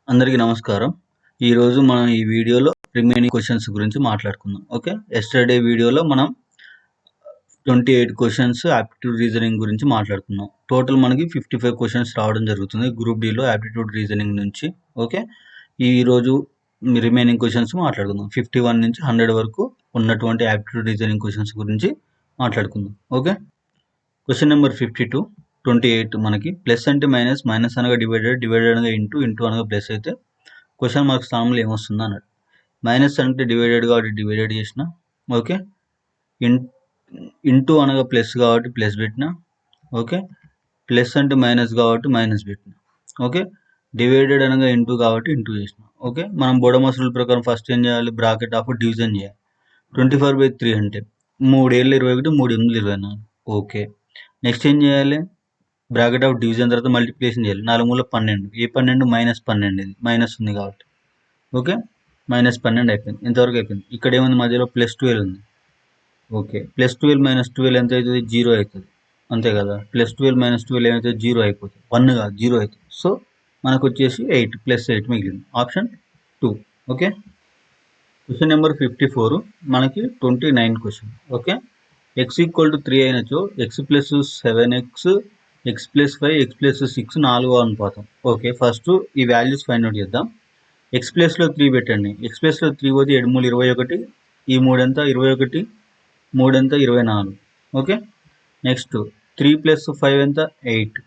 అందరికీ నమస్కారం. ఈరోజు మనం ఈ వీడియోలో రిమైనింగ్ క్వశ్చన్స్ గురించి మాట్లాడుకుందాం. ఓకే. యెస్టర్డే వీడియోలో మనం 28 క్వశ్చన్స్ యాప్టిట్యూడ్ రీజనింగ్ గురించి మాట్లాడుకున్నాం. టోటల్ మనకి 55 క్వశ్చన్స్ రావడం జరుగుతుంది గ్రూప్ డిలో యాప్టిట్యూడ్ రీజనింగ్ నుంచి. ఓకే. ఈరోజు రిమైనింగ్ క్వశ్చన్స్ మాట్లాడుకుందాం. 51 నుంచి 100 వరకు ఉన్నటువంటి యాప్టిట్యూడ్ రీజనింగ్ క్వశ్చన్స్ గురించి మాట్లాడుకుందాం. ఓకే. క్వశ్చన్ నెంబర్ 52, 28 మనకి ప్లస్ అంటే మైనస్, మైనస్ అనగా డివైడెడ్, డివైడెడ్ అనగా ఇంటూ, ఇంటూ అనగా ప్లస్ అయితే క్వశ్చన్ మార్క్ స్థానంలో ఏమొస్తుంది అన్నాడు. మైనస్ అంటే డివైడెడ్ కాబట్టి డివైడెడ్ చేసిన, ఓకే. ఇంటూ అనగా ప్లస్ కాబట్టి ప్లస్ పెట్టిన, ఓకే. ప్లస్ అంటే మైనస్ కాబట్టి మైనస్ పెట్టిన, ఓకే. డివైడెడ్ అనగా ఇంటూ కాబట్టి ఇంటూ చేసిన, ఓకే. మనం బోడమస్ రూల్ ప్రకారం ఫస్ట్ ఏం చేయాలి, బ్రాకెట్ ఆఫ్ డివిజన్ చేయాలి. 24/3 అంటే 3 ఏళ్ళు 21, 3 8 24, ఓకే. నెక్స్ట్ ఏం చేయాలి, బ్రాకెట్ ఆఫ్ డివిజన్ తర్వాత మల్టిప్లికేషన్ చేయాలి. 4 మూల 12, ఏ 12 -12, ఇది మైనస్ ఉంది కాబట్టి, ఓకే. -12 అయిపోయింది. ఇంతవరకు అయిపోయింది. ఇక్కడ ఏముంది, మధ్యలో +12 ఉంది, ఓకే. +12 - 12 ఎంత అవుతుంది, 0 అవుతుంది, అంతే కదా. +12 - 12 ఏమవుతుంది, 0 అయిపోతుంది, 1 కాదు 0 అవుతుంది. సో మనకు వచ్చేసి 8 + 8 మిగిలింది, ఆప్షన్ 2. ఓకే. క్వశ్చన్ నెంబర్ 54 మనకి 29 question. Okay. x = 3 అయినచో x + 7x, x + 5, x + 6 4వ అనుపాతం. ఓకే. ఫస్ట్ ఈ వాల్యూస్ ఫైండ్ అవుట్ చేద్దాం. x ప్లస్లో 3 పెట్టండి. x ప్లస్లో 3 పోతే 7 3 21, ఈ 3 ఎంత 21, 3 ఎంత 24, ఓకే. నెక్స్ట్ 3 + 5 ఎంత 8,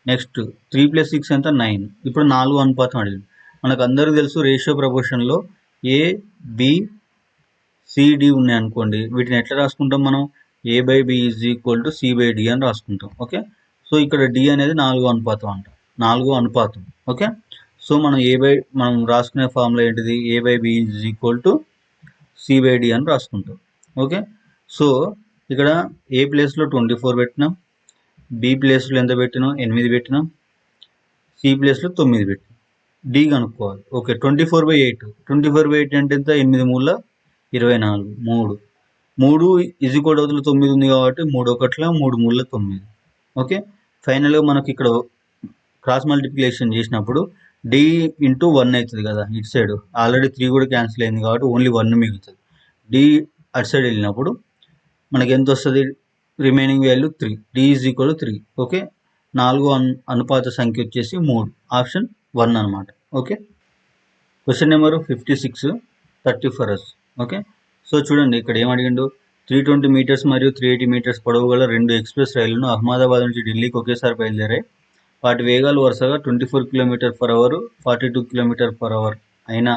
నెక్స్ట్ 3 + 6 ఎంత 9. ఇప్పుడు 4 అనుపాతం అడిగింది. మనకు అందరికీ తెలుసు రేషియో ప్రపోర్షన్లో ఏ బి సిడి ఉన్నాయి అనుకోండి, వీటిని ఎట్లా రాసుకుంటాం మనం, a/b = c/d అని రాసుకుంటాం, ఓకే. సో ఇక్కడ డి అనేది 4వ అనుపాతం అంట, 4వ అనుపాతం, ఓకే. సో మనం రాసుకునే ఫార్ములా ఏంటిది, a/b = c/d అని రాసుకుంటాం, ఓకే. సో ఇక్కడ ఏ ప్లేస్లో 24 పెట్టినాం, బి ప్లేస్లో ఎంత పెట్టినాం 8 పెట్టినాం, సి ప్లేస్లో 9 పెట్టినాం, డి కనుక్కోవాలి. ఓకే. 24/8, 24/8 అంటే ఎంత, 8 మూల 24, 3 3 = 9 ఉంది కాబట్టి 3 1 3 మూల 9, ఓకే. ఫైనల్గా మనకి ఇక్కడ క్రాస్ మల్టిప్లికేషన్ చేసినప్పుడు డి ఇంటూ 1 అవుతుంది కదా, ఇటు సైడ్ ఆల్రెడీ 3 కూడా క్యాన్సిల్ అయింది కాబట్టి ఓన్లీ 1 మిగులుతుంది. డి అటు సైడ్ వెళ్ళినప్పుడు మనకి ఎంత వస్తుంది, రిమైనింగ్ వాల్యూ 3, డి = 3, ఓకే. 4వ అనుపాత సంఖ్య వచ్చేసి 3, ఆప్షన్ 1 అనమాట, okay. Question number 56, 30 for us, okay. So చూడండి ఇక్కడ ఏం అడిగిండు, 320 మీటర్స్ మరియు 380 మీటర్స్ పొడవు గల 2 ఎక్స్ప్రెస్ రైళ్లను అహ్మదాబాద్ నుంచి ఢిల్లీకి ఒకేసారి బయలుదేరాయి. వాటి వేగాలు వరుసగా 24 km/h, 42 km/h అయినా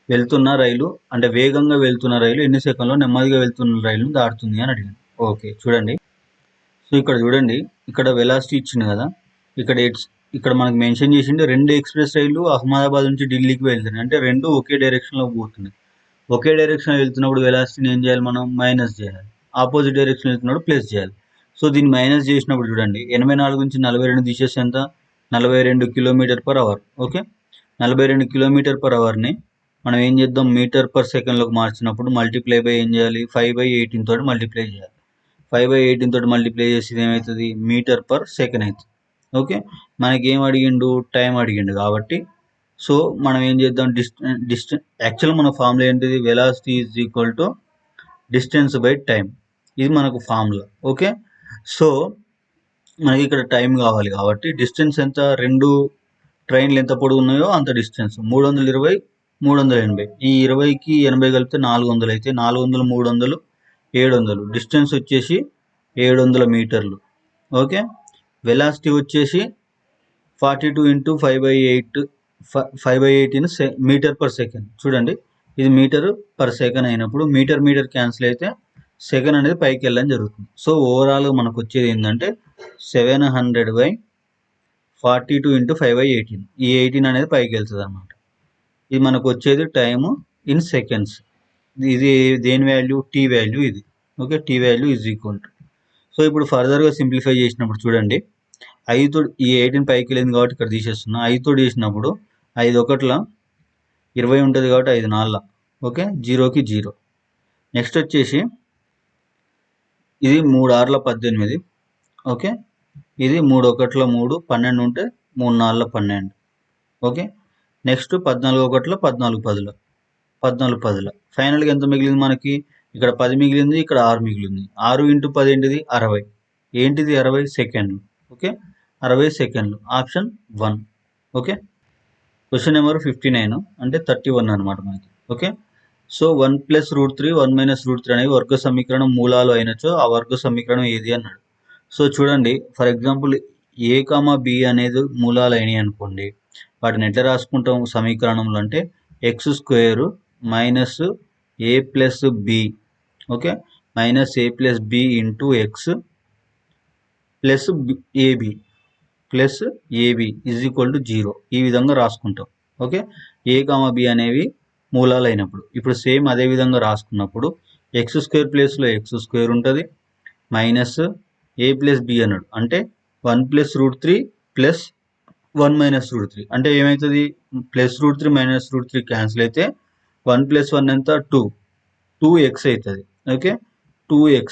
వెళ్తున్న రైలు, అంటే వేగంగా వెళ్తున్న రైలు ఎన్ని సెకండ్లో నెమ్మదిగా వెళ్తున్న రైలును దాటుతుంది అని అడిగింది. ఓకే చూడండి. సో ఇక్కడ చూడండి, ఇక్కడ వెలాసిటీ ఇచ్చింది కదా, ఇక్కడ మనకు మెన్షన్ చేసింది 2 ఎక్స్ప్రెస్ రైళ్లు అహ్మదాబాద్ నుంచి ఢిల్లీకి వెళ్తున్నాయి, అంటే 2 ఒకే డైరెక్షన్లో పోతున్నాయి. ఒకే డైరెక్షన్ వెళ్తున్నప్పుడు వెలాసిటీని ఏం చేయాలి, మనం మైనస్ చేయాలి. ఆపోజిట్ డైరెక్షన్ వెళ్తున్నప్పుడు ప్లస్ చేయాలి. సో దీన్ని మైనస్ చేసినప్పుడు చూడండి, 84 నుంచి 42 తీసేసి ఎంత, 42 km/h, ఓకే. 42 km/hని మనం ఏం చేద్దాం, మీటర్/సెకండ్లోకి మార్చినప్పుడు మల్టిప్లై బై ఏం చేయాలి, 5/18 తోటి మల్టిప్లై చేయాలి. 5/18 తోటి మల్టిప్లై చేసి ఏమవుతుంది, మీటర్/సెకండ్ అవుతుంది, ఓకే. మనకి ఏం అడిగిండు, టైం అడిగిండు కాబట్టి సో మనం ఏం చేద్దాం, యాక్చువల్ మన ఫార్ములా ఏంటిది, వెలాసిటీ = డిస్టెన్స్ బై టైం, ఇది మనకు ఫార్ములా, ఓకే. సో మనకి ఇక్కడ టైం కావాలి కాబట్టి డిస్టెన్స్ ఎంత, 2 ట్రైన్లు ఎంత పొడవు ఉన్నాయో అంత డిస్టెన్స్, 320 380, ఈ 20కి 80 కలిపితే 400 అయితే 400 300 700, డిస్టెన్స్ వచ్చేసి 700 మీటర్లు, ఓకే. వెలాసిటీ వచ్చేసి 42 × 5/18 మీటర్/సెకండ్. చూడండి ఇది మీటర్/సెకండ్ అయినప్పుడు మీటర్ క్యాన్సిల్ అయితే సెకండ్ అనేది పైకి వెళ్ళడం జరుగుతుంది. సో ఓవరాల్గా మనకు వచ్చేది ఏంటంటే 700/42 × 5/18, ఈ 18 అనేది పైకి వెళ్తుంది అనమాట. ఇది మనకు వచ్చేది టైము ఇన్ సెకండ్స్. ఇది దేని వాల్యూ, టీ వాల్యూ ఇది, ఓకే. టీ వాల్యూ = సో ఇప్పుడు ఫర్దర్గా సింప్లిఫై చేసినప్పుడు చూడండి, 5 ఈ 18 పైకి వెళ్ళింది కాబట్టి ఇక్కడ తీసేస్తున్నా, 5తో చేసినప్పుడు 5 1 20 ఉంటుంది కాబట్టి 5 4, ఓకే. 0కి 0. నెక్స్ట్ వచ్చేసి ఇది 3 6 18, ఓకే. ఇది 3 1 3 12 ఉంటే 3 4 12, ఓకే. నెక్స్ట్ 14 ఒకటిలో 14 పదుల 14 పదుల ఫైనల్గా ఎంత మిగిలింది మనకి? ఇక్కడ 10 మిగిలింది, ఇక్కడ 6 మిగిలింది. 6 ఇంటూ 10 ఏంటిది? 60. ఏంటిది? 60 సెకండ్లు. ఓకే, 60 సెకండ్లు. ఆప్షన్ 1. ఓకే, క్వశ్చన్ నెంబర్ 59 అంటే 31 అనమాట మనకి. ఓకే, సో 1 + √3 1 - √3 అనేవి వర్గ సమీకరణం మూలాలు అయినచో ఆ వర్గ సమీకరణం ఏది అన్నాడు. సో చూడండి, for example A comma B అనేది మూలాలు అయినాయి అనుకోండి, వాటిని ఎట్లా రాసుకుంటాం సమీకరణంలో అంటే x² - a + b. Okay, -a + b into x plus ab is equal to 0. ఈ విధంగా రాసుకుంటాం. ఓకే, ఏ కామా బి అనేవి మూలాలు అయినప్పుడు. ఇప్పుడు సేమ్ అదే విధంగా రాసుకున్నప్పుడు x² ప్లేస్లో x² ఉంటుంది, మైనస్ a + b అన్నాడు అంటే 1 + √3 ప్లస్ 1 - √3 అంటే ఏమవుతుంది? +√3 - √3 క్యాన్సిల్ అయితే 1 + 1 ఎంత? 2x అవుతుంది. ఓకే, 2x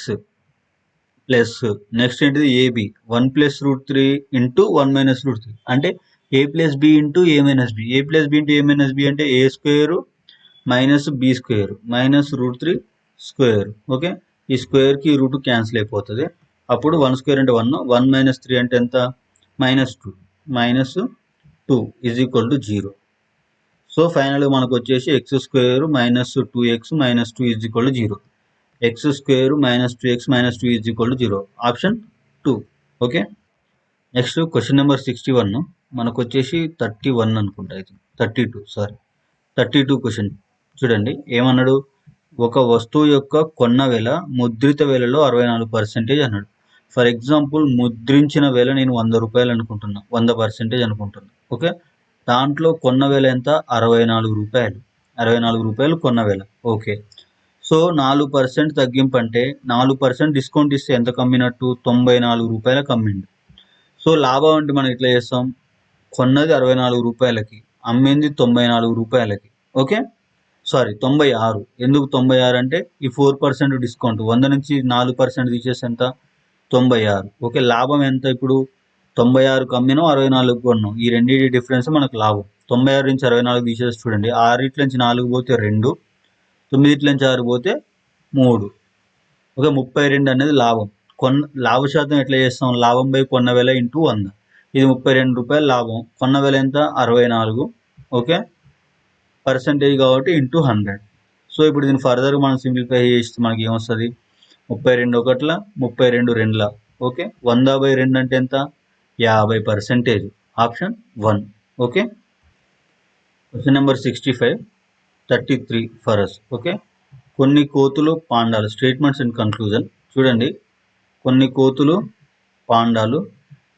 ప్లస్ నెక్స్ట్ ఏంటిది? ab 1 + √3 ఇంటూ 1 - √3 అంటే a + b into a - b. a + b into a - b అంటే a² - b² -√3 స్క్వేర్. ఓకే, ఈ స్క్వేర్కి రూట్ క్యాన్సిల్ అయిపోతుంది. అప్పుడు 1² అంటే 1, 1 - 3 అంటే ఎంత? -2 -2 ఈజ్ ఈక్వల్ టు 0. సో ఫైనల్గా మనకు వచ్చేసి x² - 2x - 2 is equal to 0. x² - 2x - 2 is equal to 0. Option 2. Okay, next question number 61 మనకు వచ్చేసి 31 అనుకుంటా, 32 క్వశ్చన్ చూడండి. ఏమన్నాడు? ఒక వస్తువు యొక్క కొన్న వెల ముద్రిత వెలలో 64% అన్నాడు. ఫర్ ఎగ్జాంపుల్ ముద్రించిన వెల నేను 100 రూపాయలు అనుకుంటున్నా, 100% అనుకుంటున్నా. ఓకే, దాంట్లో కొన్న వెల ఎంత? 64 రూపాయలు. 64 రూపాయలు కొన్న వెల. ఓకే, సో 4% తగ్గింపు అంటే 4% డిస్కౌంట్ ఇస్తే ఎంత కమ్మినట్టు? 94 రూపాయలకు అమ్మిండు. సో లాభం అంటే మనం ఎట్లా చేస్తాం? కొన్నది 64 రూపాయలకి, అమ్మింది 94 రూపాయలకి. Okay, sorry 96. ఎందుకు 96 అంటే ఈ 4% డిస్కౌంట్, 100 నుంచి 4% తీసేసి ఎంత? 96. ఓకే, లాభం ఎంత? ఇప్పుడు 96కు అమ్మినాం, 64కు కొన్నాం. ఈ రెండింటి డిఫరెన్స్ మనకు లాభం. 96 నుంచి 64 తీసేసి చూడండి, 6 నుంచి 4 పోతే 2, 9 నుంచి 6 పోతే 3. ఓకే, 32 అనేది లాభం. లాభ శాతం ఎట్లా చేస్తాం? లాభం బై కొన్న వెల ఇంటూ 100. ఇది 32 రూపాయలు లాభం. కొన్న వెల ఎంత? 64. ఓకే, పర్సెంటేజ్ కాబట్టి ఇంటూ 100. సో ఇప్పుడు దీన్ని ఫర్దర్గా మనం సింప్లిఫై చేస్తే మనకి ఏమొస్తుంది? 32 ఒకట్ల 32 రెండుల. ఓకే, 100/2 అంటే ఎంత? 50%. Option 1. Okay, question number 65, 33 for us. Okay, కొన్ని కోతులు పాండాలు స్టేట్మెంట్స్ అండ్ కన్క్లూజన్. చూడండి, కొన్ని కోతులు పాండాలు,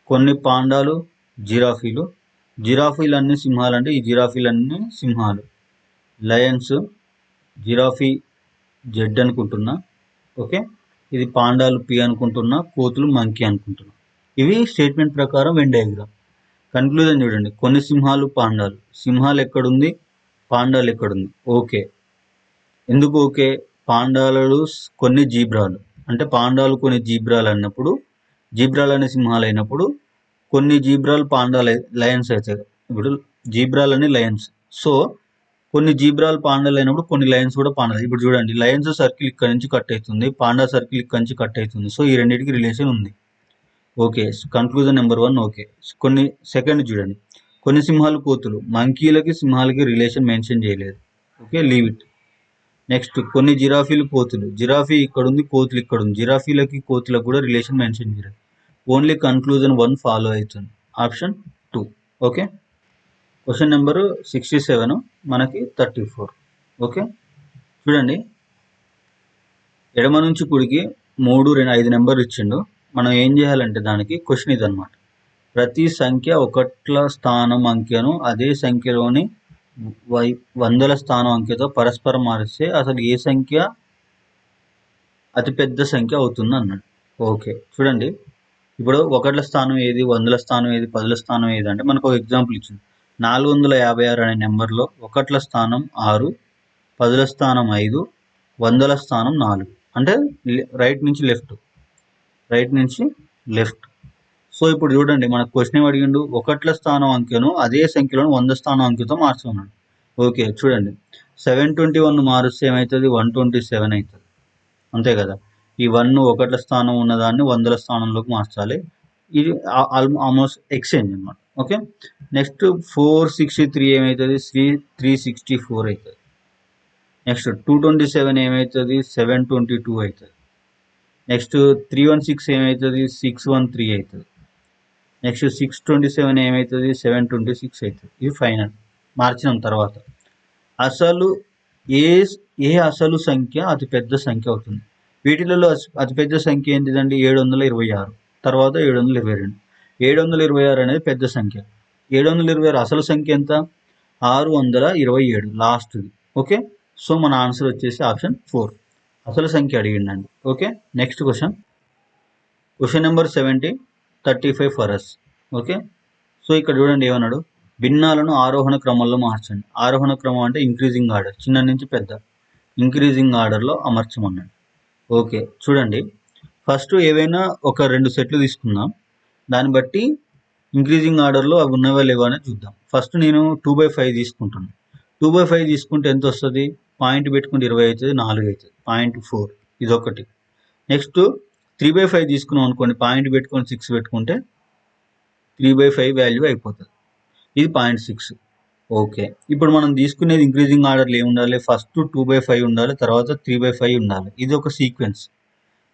కొన్ని పాండాలు జిరాఫీలు. జిరాఫీలు అన్ని సింహాలు అంటే ఈ జిరాఫీలు అన్ని సింహాలు. లయన్స్, జిరాఫీ జెడ్ అనుకుంటున్నా. ఓకే, ఇది పాండాలు పి అనుకుంటున్నా, కోతులు మంకీ అనుకుంటున్నా. ఇవి స్టేట్మెంట్ ప్రకారం వెన్ డయాగ్రామ్. కన్క్లూజన్ చూడండి, కొన్ని సింహాలు పాండాలు. సింహాలు ఎక్కడుంది? పాండాలు ఎక్కడుంది? ఓకే, ఎందుకు ఓకే? పాండాలు కొన్ని జీబ్రాలు అంటే పాండాలు కొన్ని జీబ్రాలు అన్నప్పుడు, జీబ్రాలు అనే సింహాలు అయినప్పుడు కొన్ని జీబ్రాలు పాండాలు లయన్స్ అవుతాయి. ఇప్పుడు జీబ్రాలు అని లయన్స్. సో కొన్ని జీబ్రాలు పాండాలు అయినప్పుడు కొన్ని లయన్స్ కూడా పాండాలు. ఇప్పుడు చూడండి, లయన్స్ సర్కిల్ ఇక్కడ నుంచి కట్ అవుతుంది, పాండా సర్కిల్ ఇక్కడ నుంచి కట్ అవుతుంది. సో ఈ రెండింటికి రిలేషన్ ఉంది. Okay, conclusion number 1 okay. కొన్ని సెకండ్ చూడండి, కొన్ని సింహాలు కోతులు, మంకీలకి సింహాలకి రిలేషన్ మెన్షన్ చేయలేదు. Okay, leave it. నెక్స్ట్ కొన్ని జిరాఫీలు కోతులు, జిరాఫీ ఇక్కడ ఉంది, కోతులు ఇక్కడ ఉంది. జిరాఫీలకి కోతులకు కూడా రిలేషన్ మెన్షన్ చేయలేదు. ఓన్లీ కన్క్లూజన్ 1 ఫాలో అవుతుంది. ఆప్షన్ 2. ఓకే, క్వశ్చన్ నెంబర్ 67 మనకి 34. ఓకే, చూడండి, ఎడమ నుంచి కుడికి 3, 2, 5 నెంబర్ ఇచ్చిండు. మనం ఏం చేయాలంటే దానికి క్వశ్చన్ ఇదన్నమాట. ప్రతి సంఖ్య ఒకట్ల స్థానం అంకెను అదే సంఖ్యలోని వందల స్థానం అంకెతో పరస్పరం మారిస్తే అసలు ఏ సంఖ్య అతిపెద్ద సంఖ్య అవుతుంది అన్నాడు. ఓకే, చూడండి, ఇప్పుడు ఒకట్ల స్థానం ఏది, వందల స్థానం ఏది, పదుల స్థానం ఏది అంటే మనకు ఒక ఎగ్జాంపుల్ ఇచ్చింది. 456 అనే నెంబర్లో ఒకట్ల స్థానం 6, పదుల స్థానం 5, వందల స్థానం 4. అంటే రైట్ నుంచి లెఫ్ట్. సో ఇప్పుడు చూడండి మనకు క్వశ్చన్ ఏం అడిగిండు, ఒకట్ల స్థానం అంకెను అదే సంఖ్యలను 100 స్థానం అంకెతో మార్చుకున్నాడు. ఓకే చూడండి 721 మారుస్తే ఏమవుతుంది, 127 అవుతుంది అంతే కదా. ఈ 1 ఒకట్ల స్థానం ఉన్నదాన్ని 100ల స్థానంలోకి మార్చాలి. ఇది ఆల్మోస్ట్ ఎక్స్చేంజ్ అనమాట. ఓకే నెక్స్ట్ 463 ఏమవుతుంది, 364 అవుతుంది. నెక్స్ట్ 227 ఏమవుతుంది, 722 అవుతుంది. నెక్స్ట్ 316 ఏమవుతుంది, 613 అవుతుంది. నెక్స్ట్ 627 ఏమవుతుంది, 726 అవుతుంది. ఇది ఫైనల్ మార్చినాం తర్వాత. అసలు ఏ అసలు సంఖ్య అతి పెద్ద సంఖ్య అవుతుంది. వీటిలలో అతిపెద్ద సంఖ్య ఏంటిదండి, 726, తర్వాత 722. 726 అనేది పెద్ద సంఖ్య. 726 అసలు సంఖ్య ఎంత, 627 లాస్ట్ది. ఓకే సో మన ఆన్సర్ వచ్చేసి ఆప్షన్ 4 అసలు సంఖ్య అడిగిందండి. Okay next question number 70, 35 for us. Okay so ఇక్కడ చూడండి ఏమన్నాడు, భిన్నాలను ఆరోహణ క్రమంలో మార్చండి. ఆరోహణ క్రమం అంటే ఇంక్రీజింగ్ ఆర్డర్, చిన్న నుంచి పెద్ద ఇంక్రీజింగ్ ఆర్డర్లో అమర్చమన్నాడు. ఓకే చూడండి ఫస్ట్ ఏవైనా ఒక 2 సెట్లు తీసుకుందాం, దాన్ని బట్టి ఇంక్రీజింగ్ ఆర్డర్లో అవి ఉన్నవా లేవా అని చూద్దాం. ఫస్ట్ నేను 2/5 తీసుకుంటాను. 2/5 తీసుకుంటే ఎంత వస్తుంది, పాయింట్ పెట్టుకుంటే 20 అవుతుంది, 4 అవుతుంది, 0.4 ఇది ఒకటి. నెక్స్ట్ 3/5 తీసుకున్నాం అనుకోండి, పాయింట్ పెట్టుకొని 6 పెట్టుకుంటే 3/5 వాల్యూ అయిపోతుంది, ఇది 0.6. ఓకే ఇప్పుడు మనం తీసుకునేది ఇంక్రీజింగ్ ఆర్డర్లో ఏమి ఉండాలి, ఫస్ట్ 2/5 ఉండాలి, తర్వాత 3/5 ఉండాలి. ఇది ఒక సీక్వెన్స్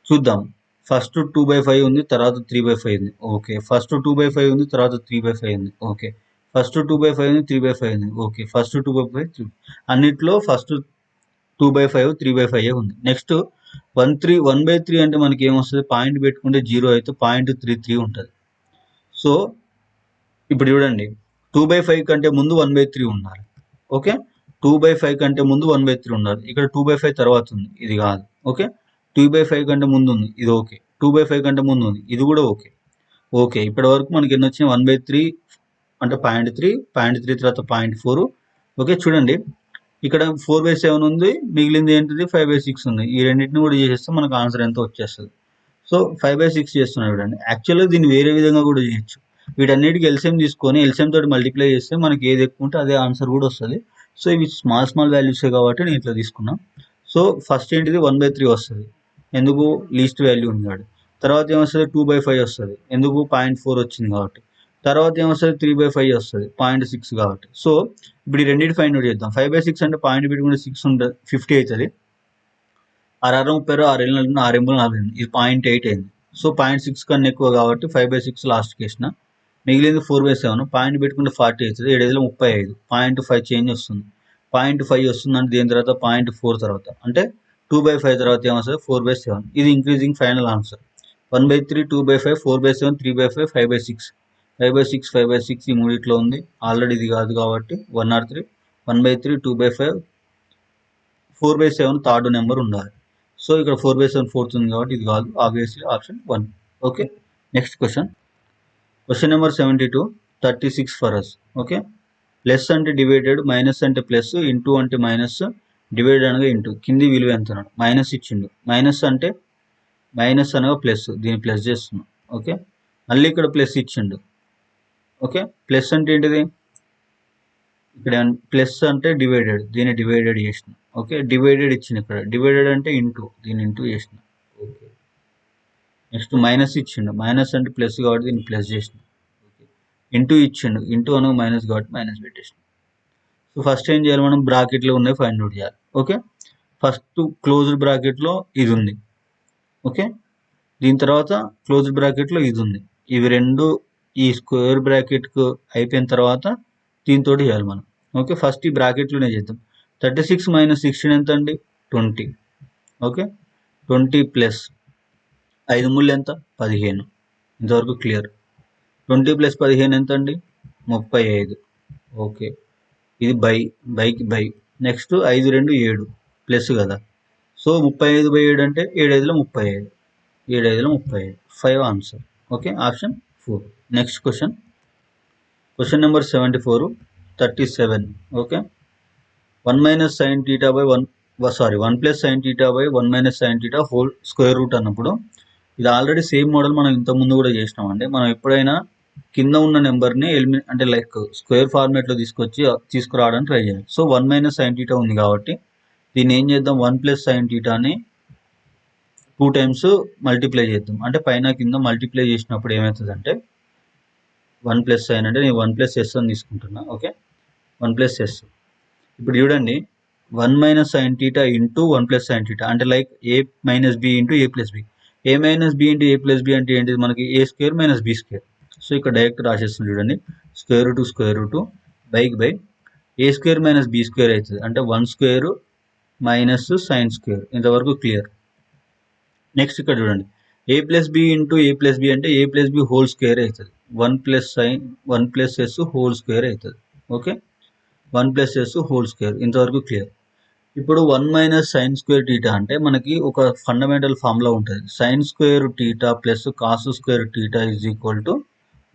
చూద్దాం. ఫస్ట్ 2/5 ఉంది, తర్వాత 3/5 ఉంది. ఓకే ఫస్ట్ 2/5 ఉంది, తర్వాత 3/5 ఉంది. ఓకే ఫస్ట్ 2/5 ఉంది, 3/5 ఉంది. ఓకే ఫస్ట్ 2/5 3 అన్నిట్లో ఫస్ట్ 2/5 3/5 ఉంది. నెక్స్ట్ 1/3 అంటే మనకి ఏమొస్తుంది, పాయింట్ పెట్టుకుంటే 0 అయితే 0.33 ఉంటుంది. సో ఇప్పుడు చూడండి 2/5 కంటే ముందు 1/3 ఉండాలి. ఓకే 2/5 కంటే ముందు 1/3 ఉండాలి. ఇక్కడ 2/5 తర్వాత ఉంది, ఇది కాదు. ఓకే 2/5 కంటే ముందు ఉంది, ఇది ఓకే. 2/5 కంటే ముందు ఉంది, ఇది కూడా ఓకే. ఓకే ఇప్పటి వరకు మనకి ఎన్ని వచ్చినాయి, 1/3 అంటే 0.3 తర్వాత 0.4. ఓకే చూడండి ఇక్కడ 4/7 ఉంది, మిగిలింది ఏంటిది 5/6 ఉంది. ఈ రెండింటిని కూడా చేసేస్తే మనకు ఆన్సర్ ఎంత వచ్చేస్తుంది. సో 5/6 చేస్తున్నాడు చూడండి. యాక్చువల్గా దీన్ని వేరే విధంగా కూడా చేయొచ్చు. వీటన్నిటికి ఎల్సిఎం తీసుకొని ఎల్సిఎం తోటి మల్టిప్లై చేస్తే మనకి ఏది ఎక్కువ ఉంటే అదే ఆన్సర్ కూడా వస్తుంది. సో ఇవి స్మాల్ వాల్యూసే కాబట్టి నేను ఇట్లా తీసుకున్నాం. సో ఫస్ట్ ఏంటిది 1/3 వస్తుంది, ఎందుకు లీస్ట్ వాల్యూ ఉంది కాబట్టి. తర్వాత ఏమొస్తుంది 2/5 వస్తుంది, ఎందుకు 0.4 వచ్చింది కాబట్టి. తర్వాత ఏమొస్తుంది 3/5 వస్తుంది, 0.6 కాబట్టి. సో ఇప్పుడు ఈ రెండింటి ఫైండ్ అవుట్ చేద్దాం. 5/6 అంటే పాయింట్ పెట్టుకుంటే 6 ఉంటుంది, 50 అవుతుంది. 6/36 6 6 4 ఇది 0.8 అయింది. సో 0.6 కన్నా ఎక్కువ కాబట్టి 5/6 లాస్ట్కి వేసిన. మిగిలింది 4/7, పాయింట్ పెట్టుకుంటే 40 అవుతుంది, 7 35, 0.5 చేంజ్ వస్తుంది. 0.5 వస్తుంది అంటే దీని తర్వాత 0.4 తర్వాత అంటే 2/5 తర్వాత ఏమొస్తుంది 4/7. ఇది ఇంక్రీజింగ్ ఫైనల్ ఆన్సర్. 1/3 2/5 4/7 3/5 5/6 5/6 5/6 ఈ మూడిట్లో ఉంది. ఆల్రెడీ ఇది కాదు కాబట్టి 103 1/3 2/5 4/7 థర్డ్ నెంబర్ ఉండాలి. సో ఇక్కడ 4/7 ఫోర్త్ ఉంది కాబట్టి ఇది కాదు, obviously option 1. Okay next question number 72, 36 for us. Okay plus అంటే డివైడెడ్, మైనస్ అంటే ప్లస్, ఇంటూ అంటే మైనస్, డివైడెడ్ అనగా ఇంటూ. కింది విలువ ఎంత అన్నాడు, మైనస్ ఇచ్చిండు. మైనస్ అంటే మైనస్ అనగా ప్లస్, దీన్ని ప్లస్ చేస్తున్నాం. ఓకే మళ్ళీ ఇక్కడ ప్లస్ ఇచ్చిండు. ఓకే ప్లస్ అంటే ఏంటిది, ఇక్కడ ప్లస్ అంటే డివైడెడ్, దీన్ని డివైడెడ్ చేసిన. ఓకే డివైడెడ్ ఇచ్చింది, ఇక్కడ డివైడెడ్ అంటే ఇంటూ, దీన్ని ఇంటూ చేసిన. ఓకే నెక్స్ట్ మైనస్ ఇచ్చిండు, మైనస్ అంటే ప్లస్ కాబట్టి దీన్ని ప్లస్ చేసిన. ఓకే ఇంటూ ఇచ్చిండు, ఇంటూ అనగా మైనస్ కాబట్టి మైనస్ పెట్టేసిన. సో ఫస్ట్ ఏం చేయాలి, మనం బ్రాకెట్లో ఉన్నాయి ఫైండ్ అవుట్ చేయాలి. ఓకే ఫస్ట్ క్లోజ్డ్ బ్రాకెట్లో ఇది ఉంది. ఓకే దీని తర్వాత క్లోజ్డ్ బ్రాకెట్లో ఇది ఉంది. ఇవి రెండు ఈ స్క్వేర్ బ్రాకెట్కు అయిపోయిన తర్వాత దీంతో చేయాలి మనం. ఓకే ఫస్ట్ ఈ బ్రాకెట్లోనే చేద్దాం. 36 - 16 ఎంత అండి, 20. ఓకే 20 ప్లస్ 5 3 ఎంత 15. ఇంతవరకు క్లియర్. 20 + 15 ఎంత అండి 35. ఓకే ఇది బైకి బై. నెక్స్ట్ 5 2 7 ప్లస్ కదా. సో 35/7 అంటే 7 5 35, 7 5 35, 5 answer. Okay option 4. Next question number 74, 37. Okay 1 - sin θ/1 1 + sin θ/1 - sin θ whole square root అన్నప్పుడు ఇది ఆల్రెడీ సేమ్ మోడల్ మనం ఇంత ముందు కూడా చేసినామండి. మనం ఎప్పుడైనా కింద ఉన్న నెంబర్ని అంటే లైక్ స్క్వేర్ ఫార్మేట్లో తీసుకురావడానికి ట్రై చేయాలి. సో 1 - sin θ ఉంది కాబట్టి దీన్ని ఏం చేద్దాం, 1 + sin θని 2 టైమ్స్ మల్టిప్లై చేద్దాం. అంటే పైన కింద మల్టిప్లై చేసినప్పుడు ఏమవుతుందంటే 1 + sin అంటే నేను 1 + s అని తీసుకుంటున్నా. Okay, 1 + s. ఇప్పుడు చూడండి 1 - sin θ ఇంటూ 1 + sin θ అంటే like a - b into a + b. a - b into a + b అంటే ఏంటిది, మనకి a² - b². సో ఇక్కడ డైరెక్ట్ రాసేస్తుంది చూడండి, √2 బై a² - b² అవుతుంది. అంటే 1² - sin². ఇంతవరకు క్లియర్. నెక్స్ట్ ఇక్కడ చూడండి a + b into a + b అంటే a + b హోల్ స్క్వేర్ అవుతుంది. 1 + s హోల్ స్క్వేర్ అవుతుంది. Okay, 1 + s whole square. ఇంతవరకు క్లియర్. ఇప్పుడు 1 - sin² అంటే మనకి ఒక ఫండమెంటల్ ఫార్ములా ఉంటుంది, sin² ప్లస్ cos² =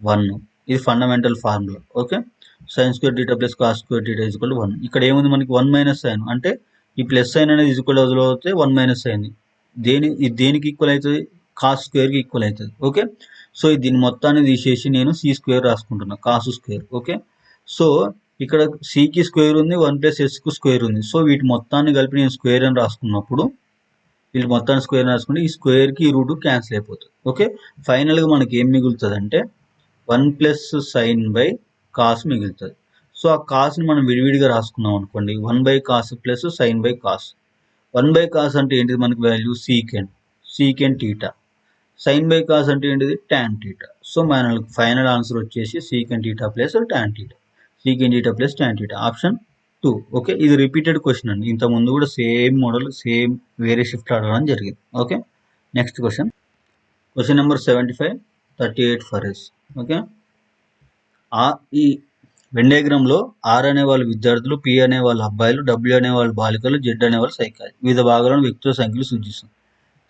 1. ఇది fundamental formula. Okay, sin² plus cos² = 1. ఇక్కడ ఏముంది మనకి 1 - sin అంటే ఈ ప్లస్ సైన్ అనేది ఈక్వల్ అవుతే 1 - sin దేనికి ఈక్వల్ అవుతుంది, cos² ఈక్వల్ అవుతుంది. ఓకే, సో దీని మొత్తాన్ని తీసేసి నేను c² రాసుకుంటున్నా, cos². ఓకే, సో ఇక్కడ cకి స్క్వేర్ ఉంది, 1 + sకు స్క్వేర్ ఉంది. సో వీటి మొత్తాన్ని కలిపి నేను స్క్వేర్ అని రాసుకున్నప్పుడు వీటి మొత్తాన్ని స్క్వేర్ అని రాసుకుంటే ఈ స్క్వేర్కి ఈ రూట్ క్యాన్సిల్ అయిపోతుంది. ఓకే, ఫైనల్గా మనకి ఏం మిగులుతుంది అంటే 1 + sin/cos మిగులుతుంది. సో ఆ కాస్ని మనం విడివిడిగా రాసుకున్నాం అనుకోండి, 1/cos ప్లస్ sin/cos. 1/cos అంటే ఏంటిది, మనకి వాల్యూ secant θ. sin/cos అంటే ఏంటిది, tan θ. సో మనకి ఫైనల్ ఆన్సర్ వచ్చేసి secant θ plus tan θ. secant θ plus tan θ, option 2. Okay, ఇది రిపీటెడ్ క్వశ్చన్ అండి. ఇంత ముందు కూడా సేమ్ మోడల్, సేమ్ వేరే షిఫ్ట్ అడగడం జరిగింది. Okay, next question number 75, 38 for us. Okay, ఈ వెన్ డయాగ్రామ్లో R అనే వాళ్ళు విద్యార్థులు, P అనే వాళ్ళు అబ్బాయిలు, W అనే వాళ్ళు బాలికలు, Z అనే వాళ్ళు సైకాలజీ. వివిధ భాగాలను వ్యక్తుల సంఖ్యలు సూచిస్తుంది.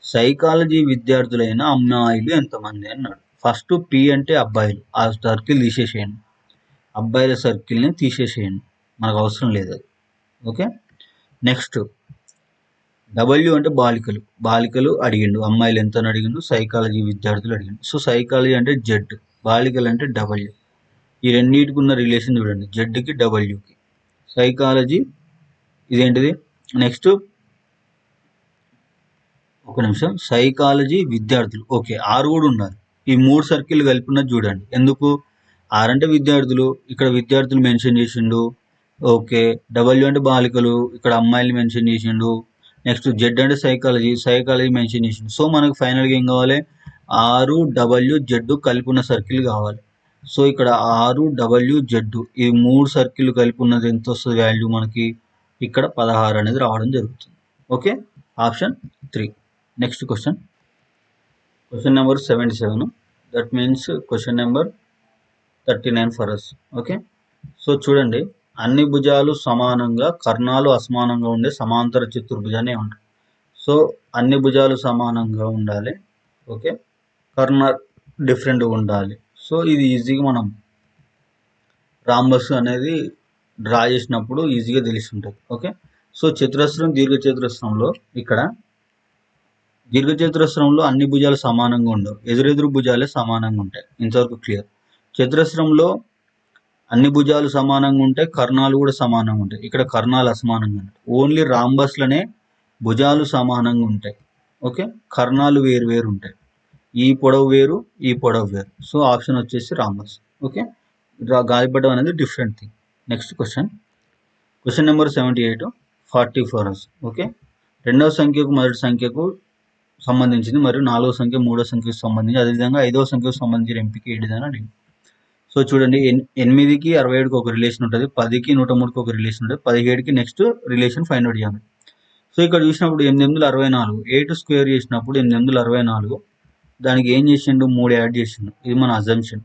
సైకాలజీ విద్యార్థులైన అమ్మాయిలు ఎంతమంది అన్నాడు. ఫస్ట్ P అంటే అబ్బాయిలు, ఆ సర్కిల్ తీసేసేయండి, అబ్బాయిల సర్కిల్ని తీసేసేయండి, మనకు అవసరం లేదు అది. ఓకే, నెక్స్ట్ W అంటే బాలికలు అడిగిండు, అమ్మాయిలు ఎంత అని అడిగిండు, సైకాలజీ విద్యార్థులు అడిగిండు. సో సైకాలజీ అంటే Z, బాలికలు అంటే W. ఈ రెండింటికి ఉన్న రిలేషన్ చూడండి, జెడ్కి డబ్ల్యూకి. సైకాలజీ ఇదేంటిది, నెక్స్ట్ ఒక నిమిషం, సైకాలజీ విద్యార్థులు. ఓకే, ఆరు కూడా ఉన్నారు. ఈ 3 సర్కిల్ కలిపి ఉన్నది చూడండి. ఎందుకు, ఆర్ అంటే విద్యార్థులు, ఇక్కడ విద్యార్థులు మెన్షన్ చేసిండు. ఓకే, డబ్ల్యూ అంటే బాలికలు, ఇక్కడ అమ్మాయిలు మెన్షన్ చేసిండు. నెక్స్ట్ జెడ్ అంటే సైకాలజీ మెన్షన్ చేసిండు. సో మనకు ఫైనల్గా ఏం కావాలి, ఆరు డబ్ల్యూ జెడ్ కలిపి ఉన్న సర్కిల్ కావాలి. సో ఇక్కడ 6WZ ఈ 3 సర్కిల్ కలిపి ఉన్నది ఎంత వస్తుంది వాల్యూ మనకి, ఇక్కడ 16 అనేది రావడం జరుగుతుంది. Okay, option 3. Next question number 77, that means question number 39 for us. Okay, so చూడండి, అన్ని భుజాలు సమానంగా కర్ణాలు అసమానంగా ఉండే సమాంతర చతుర్భుజాన్ని ఏమంటారు. సో అన్ని భుజాలు సమానంగా ఉండాలి, ఓకే, కర్ణాలు డిఫరెంట్గా ఉండాలి. సో ఇది ఈజీగా మనం రాంబస్ అనేది డ్రా చేసినప్పుడు ఈజీగా తెలిసి ఉంటుంది. ఓకే, సో చతురస్రం, దీర్ఘచతురస్రంలో ఇక్కడ దీర్ఘచతురస్రంలో అన్ని భుజాలు సమానంగా ఉండవు, ఎదురెదురు భుజాలే సమానంగా ఉంటాయి. ఇంతవరకు క్లియర్. చతురస్రంలో అన్ని భుజాలు సమానంగా ఉంటాయి, కర్ణాలు కూడా సమానంగా ఉంటాయి. ఇక్కడ కర్ణాలు అసమానంగా ఉంటాయి. ఓన్లీ రాంబస్లనే భుజాలు సమానంగా ఉంటాయి. ఓకే, కర్ణాలు వేరు ఉంటాయి. ఈ పొడవు వేరు, ఈ పొడవు వేరు. సో ఆప్షన్ వచ్చేసి రాంబస్. ఓకే, గాలిపటం అనేది different thing. Next question number 78, 40 for us. Okay, రెండవ సంఖ్యకు మొదటి సంఖ్యకు సంబంధించింది మరియు 4వ సంఖ్య 3వ సంఖ్యకు సంబంధించి, అదేవిధంగా 5వ సంఖ్యకు సంబంధించిన ఎంపిక ఏంటిదని అడిగింది. సో చూడండి, 8కి 67కి ఒక రిలేషన్ ఉంటుంది, 10కి 103కి ఒక రిలేషన్ ఉంటుంది, 17కి నెక్స్ట్ రిలేషన్ ఫైండ్ అవుట్ చేయాలి. సో ఇక్కడ చూసినప్పుడు 8/64, 8 స్క్వేర్ చేసినప్పుడు 8/64, దానికి ఏం చేసిండు, 3 యాడ్ చేసిండు. ఇది మన అజంప్షన్.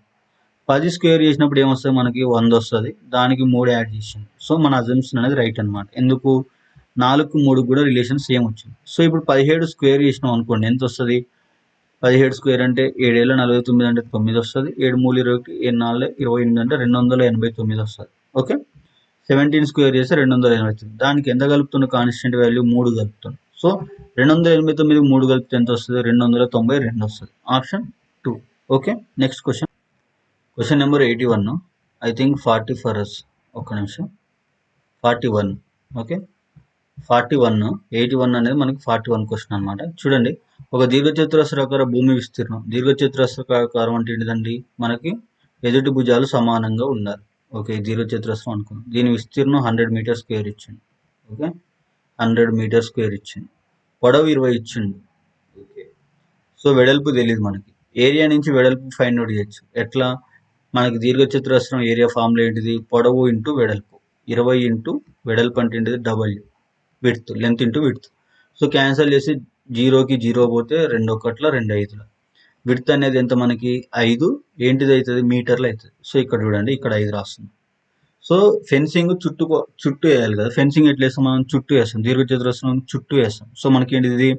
10 స్క్వేర్ చేసినప్పుడు ఏమొస్తుంది, మనకి 100 వస్తుంది, దానికి 3 యాడ్ చేసిండు. సో మన అజంప్షన్ అనేది రైట్ అనమాట. ఎందుకు, 4కు 3కు కూడా రిలేషన్ సేమ్ వచ్చింది. సో ఇప్పుడు 17 స్క్వేర్ చేసినాం అనుకోండి, ఎంత వస్తుంది, 17 స్క్వేర్ అంటే 7 × 49 అంటే 9 వస్తుంది, 7 × 3 = 21, 7 × 4 = 28 అంటే 289 వస్తుంది. ఓకే, 17 స్క్వేర్ చేస్తే 289. దానికి ఎంత కలుపుతున్న కాన్స్టెంట్ వాల్యూ 3 కలుపుతుంది. సో 289 3 కలిపితే ఎంత వస్తుంది? 292 వస్తుంది. Option 2. Okay, next question number 81. I think 40 for us. ఒక్క నిమిషం. 41. ఓకే, 41. 81 అనేది మనకి 41 క్వశ్చన్ అనమాట. చూడండి, ఒక దీర్ఘచతురస్రాకార భూమి విస్తీర్ణం. దీర్ఘచతురస్రాకారం అంటే ఏంటిదండి? మనకి ఎదుటి భుజాలు సమానంగా ఉండాలి. ఓకే, దీర్ఘచతురస్రం అనుకున్నాం. దీని విస్తీర్ణం 100 మీటర్ స్క్వేర్ ఇచ్చింది. ఓకే, 100 మీటర్ స్క్వేర్ ఇచ్చింది. పొడవు 20 ఇచ్చింది. ఓకే, సో వెడల్పు తెలియదు మనకి. ఏరియా నుంచి వెడల్పు ఫైండ్ అవుట్ చేయొచ్చు. ఎట్లా? మనకి దీర్ఘచతురస్రం ఏరియా ఫార్ములా ఏంటిది? పొడవు ఇంటూ వెడల్పు. 20 ఇంటూ వెడల్పు అంటే ఏంటిది? Double width, length into width. So cancel చేసి 0కి 0 పోతే 2 1 2 5. విడ్త్ అనేది ఎంత మనకి? 5. ఏంటిది అవుతుంది? మీటర్లు అవుతుంది. సో ఇక్కడ చూడండి, ఇక్కడ 5 రాస్తుంది. సో ఫెన్సింగ్ చుట్టూ వేయాలి కదా. ఫెన్సింగ్ ఎట్లా వేస్తాం? మనం చుట్టూ వేస్తాం. దీర్ఘచతురస్రం చుట్టూ వేస్తాం. సో మనకి ఏంటిది?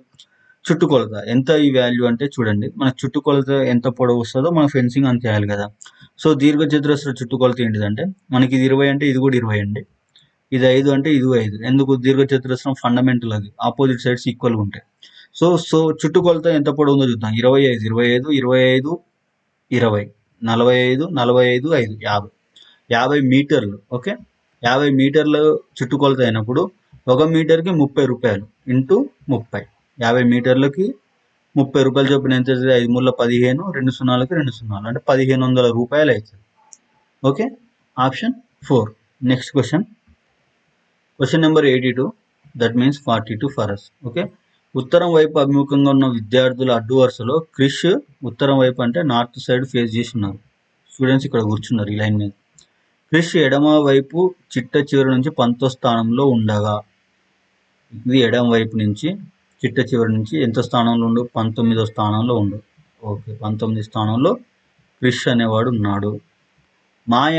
చుట్టుకొలత. ఎంత ఈ వాల్యూ అంటే చూడండి, మన చుట్టుకొలత ఎంత పొడవు వస్తుందో మన ఫెన్సింగ్ అంత వేయాలి కదా. సో దీర్ఘచతురస్ర చుట్టుకొలత ఏంటిదంటే మనకి ఇది 20 అంటే ఇది కూడా 20 అండి. ఇది 5 అంటే ఇది 5. ఎందుకు? దీర్ఘచతురస్రం ఫండమెంటల్, అది ఆపోజిట్ సైడ్స్ ఈక్వల్గా ఉంటాయి. సో చుట్టుకొలత ఎంత పొడవు ఉందో చూద్దాం. 25 25 25 20 45 45 5 50. 50 మీటర్లు. ఓకే, 50 మీటర్లు చుట్టుకొలత అయినప్పుడు 1 మీటర్కి 30 రూపాయలు ఇంటూ 30. 50 మీటర్లకి 30 రూపాయలు చొప్పున ఎంత అవుతుంది? 5 మూల 15, 2 సున్నాలకి 2 సున్నాలు అంటే 1500 రూపాయలు అవుతుంది. Okay, option 4. Next question number 82. That means 42 for us. Okay, ఉత్తరం వైపు అభిముఖంగా ఉన్న విద్యార్థుల అడ్డు వరుసలో క్రిష్ ఉత్తరం వైపు అంటే నార్త్ సైడ్ ఫేస్ చేసి ఉన్నారు. స్టూడెంట్స్ ఇక్కడ కూర్చున్నారు ఈ లైన్ మీద. క్రిష్ ఎడమ వైపు చిట్ట చివరి నుంచి 10వ స్థానంలో ఉండగా, ఇది ఎడమ వైపు నుంచి చిట్ట చివరి నుంచి ఎంత స్థానంలో ఉండు? 19వ స్థానంలో ఉండు. ఓకే, 19 స్థానంలో క్రిష్ అనేవాడు ఉన్నాడు. మాయ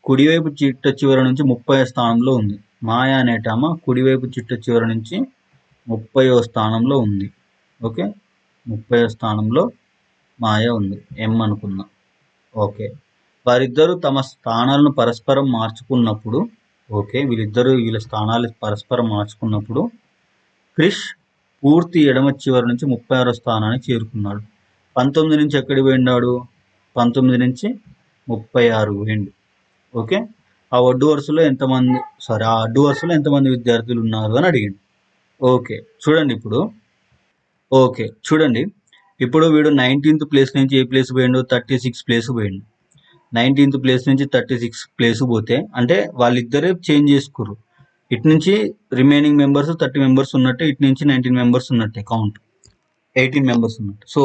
కుడివైపు చిట్ట చివరి నుంచి 30వ స్థానంలో ఉంది. మాయ అనేటమ కుడివైపు చిట్ట చివరి నుంచి 30వ స్థానంలో ఉంది. ఓకే, 30వ స్థానంలో మాయ ఉంది. ఎం అనుకుందాం. ఓకే, వారిద్దరూ తమ స్థానాలను పరస్పరం మార్చుకున్నప్పుడు, ఓకే, వీళ్ళ స్థానాలు పరస్పరం మార్చుకున్నప్పుడు క్రిష్ పూర్తి ఎడమ చివరి నుంచి 36వ స్థానానికి చేరుకున్నాడు. 19 నుంచి ఎక్కడికి పోయినాడు? 19 నుంచి 36 పోయిండు. ఓకే, ఆ అడ్డు వరుసలో ఎంతమంది విద్యార్థులు ఉన్నారు అని అడిగింది. ఓకే, చూడండి ఇప్పుడు వీడు 19th ప్లేస్ నుంచి ఏ ప్లేస్ పోయిండు? 36 ప్లేస్ పోయిండు. 19th ప్లేస్ నుంచి 36 ప్లేస్ పోతే అంటే వాళ్ళిద్దరే చేంజ్ చేసుకుర్రు. ఇటు నుంచి రిమైనింగ్ మెంబర్స్ 30 మెంబర్స్ ఉన్నట్టే, ఇటు నుంచి 19 మెంబర్స్ ఉన్నట్టే, కౌంట్ 18 మెంబర్స్ ఉన్నట్టు. సో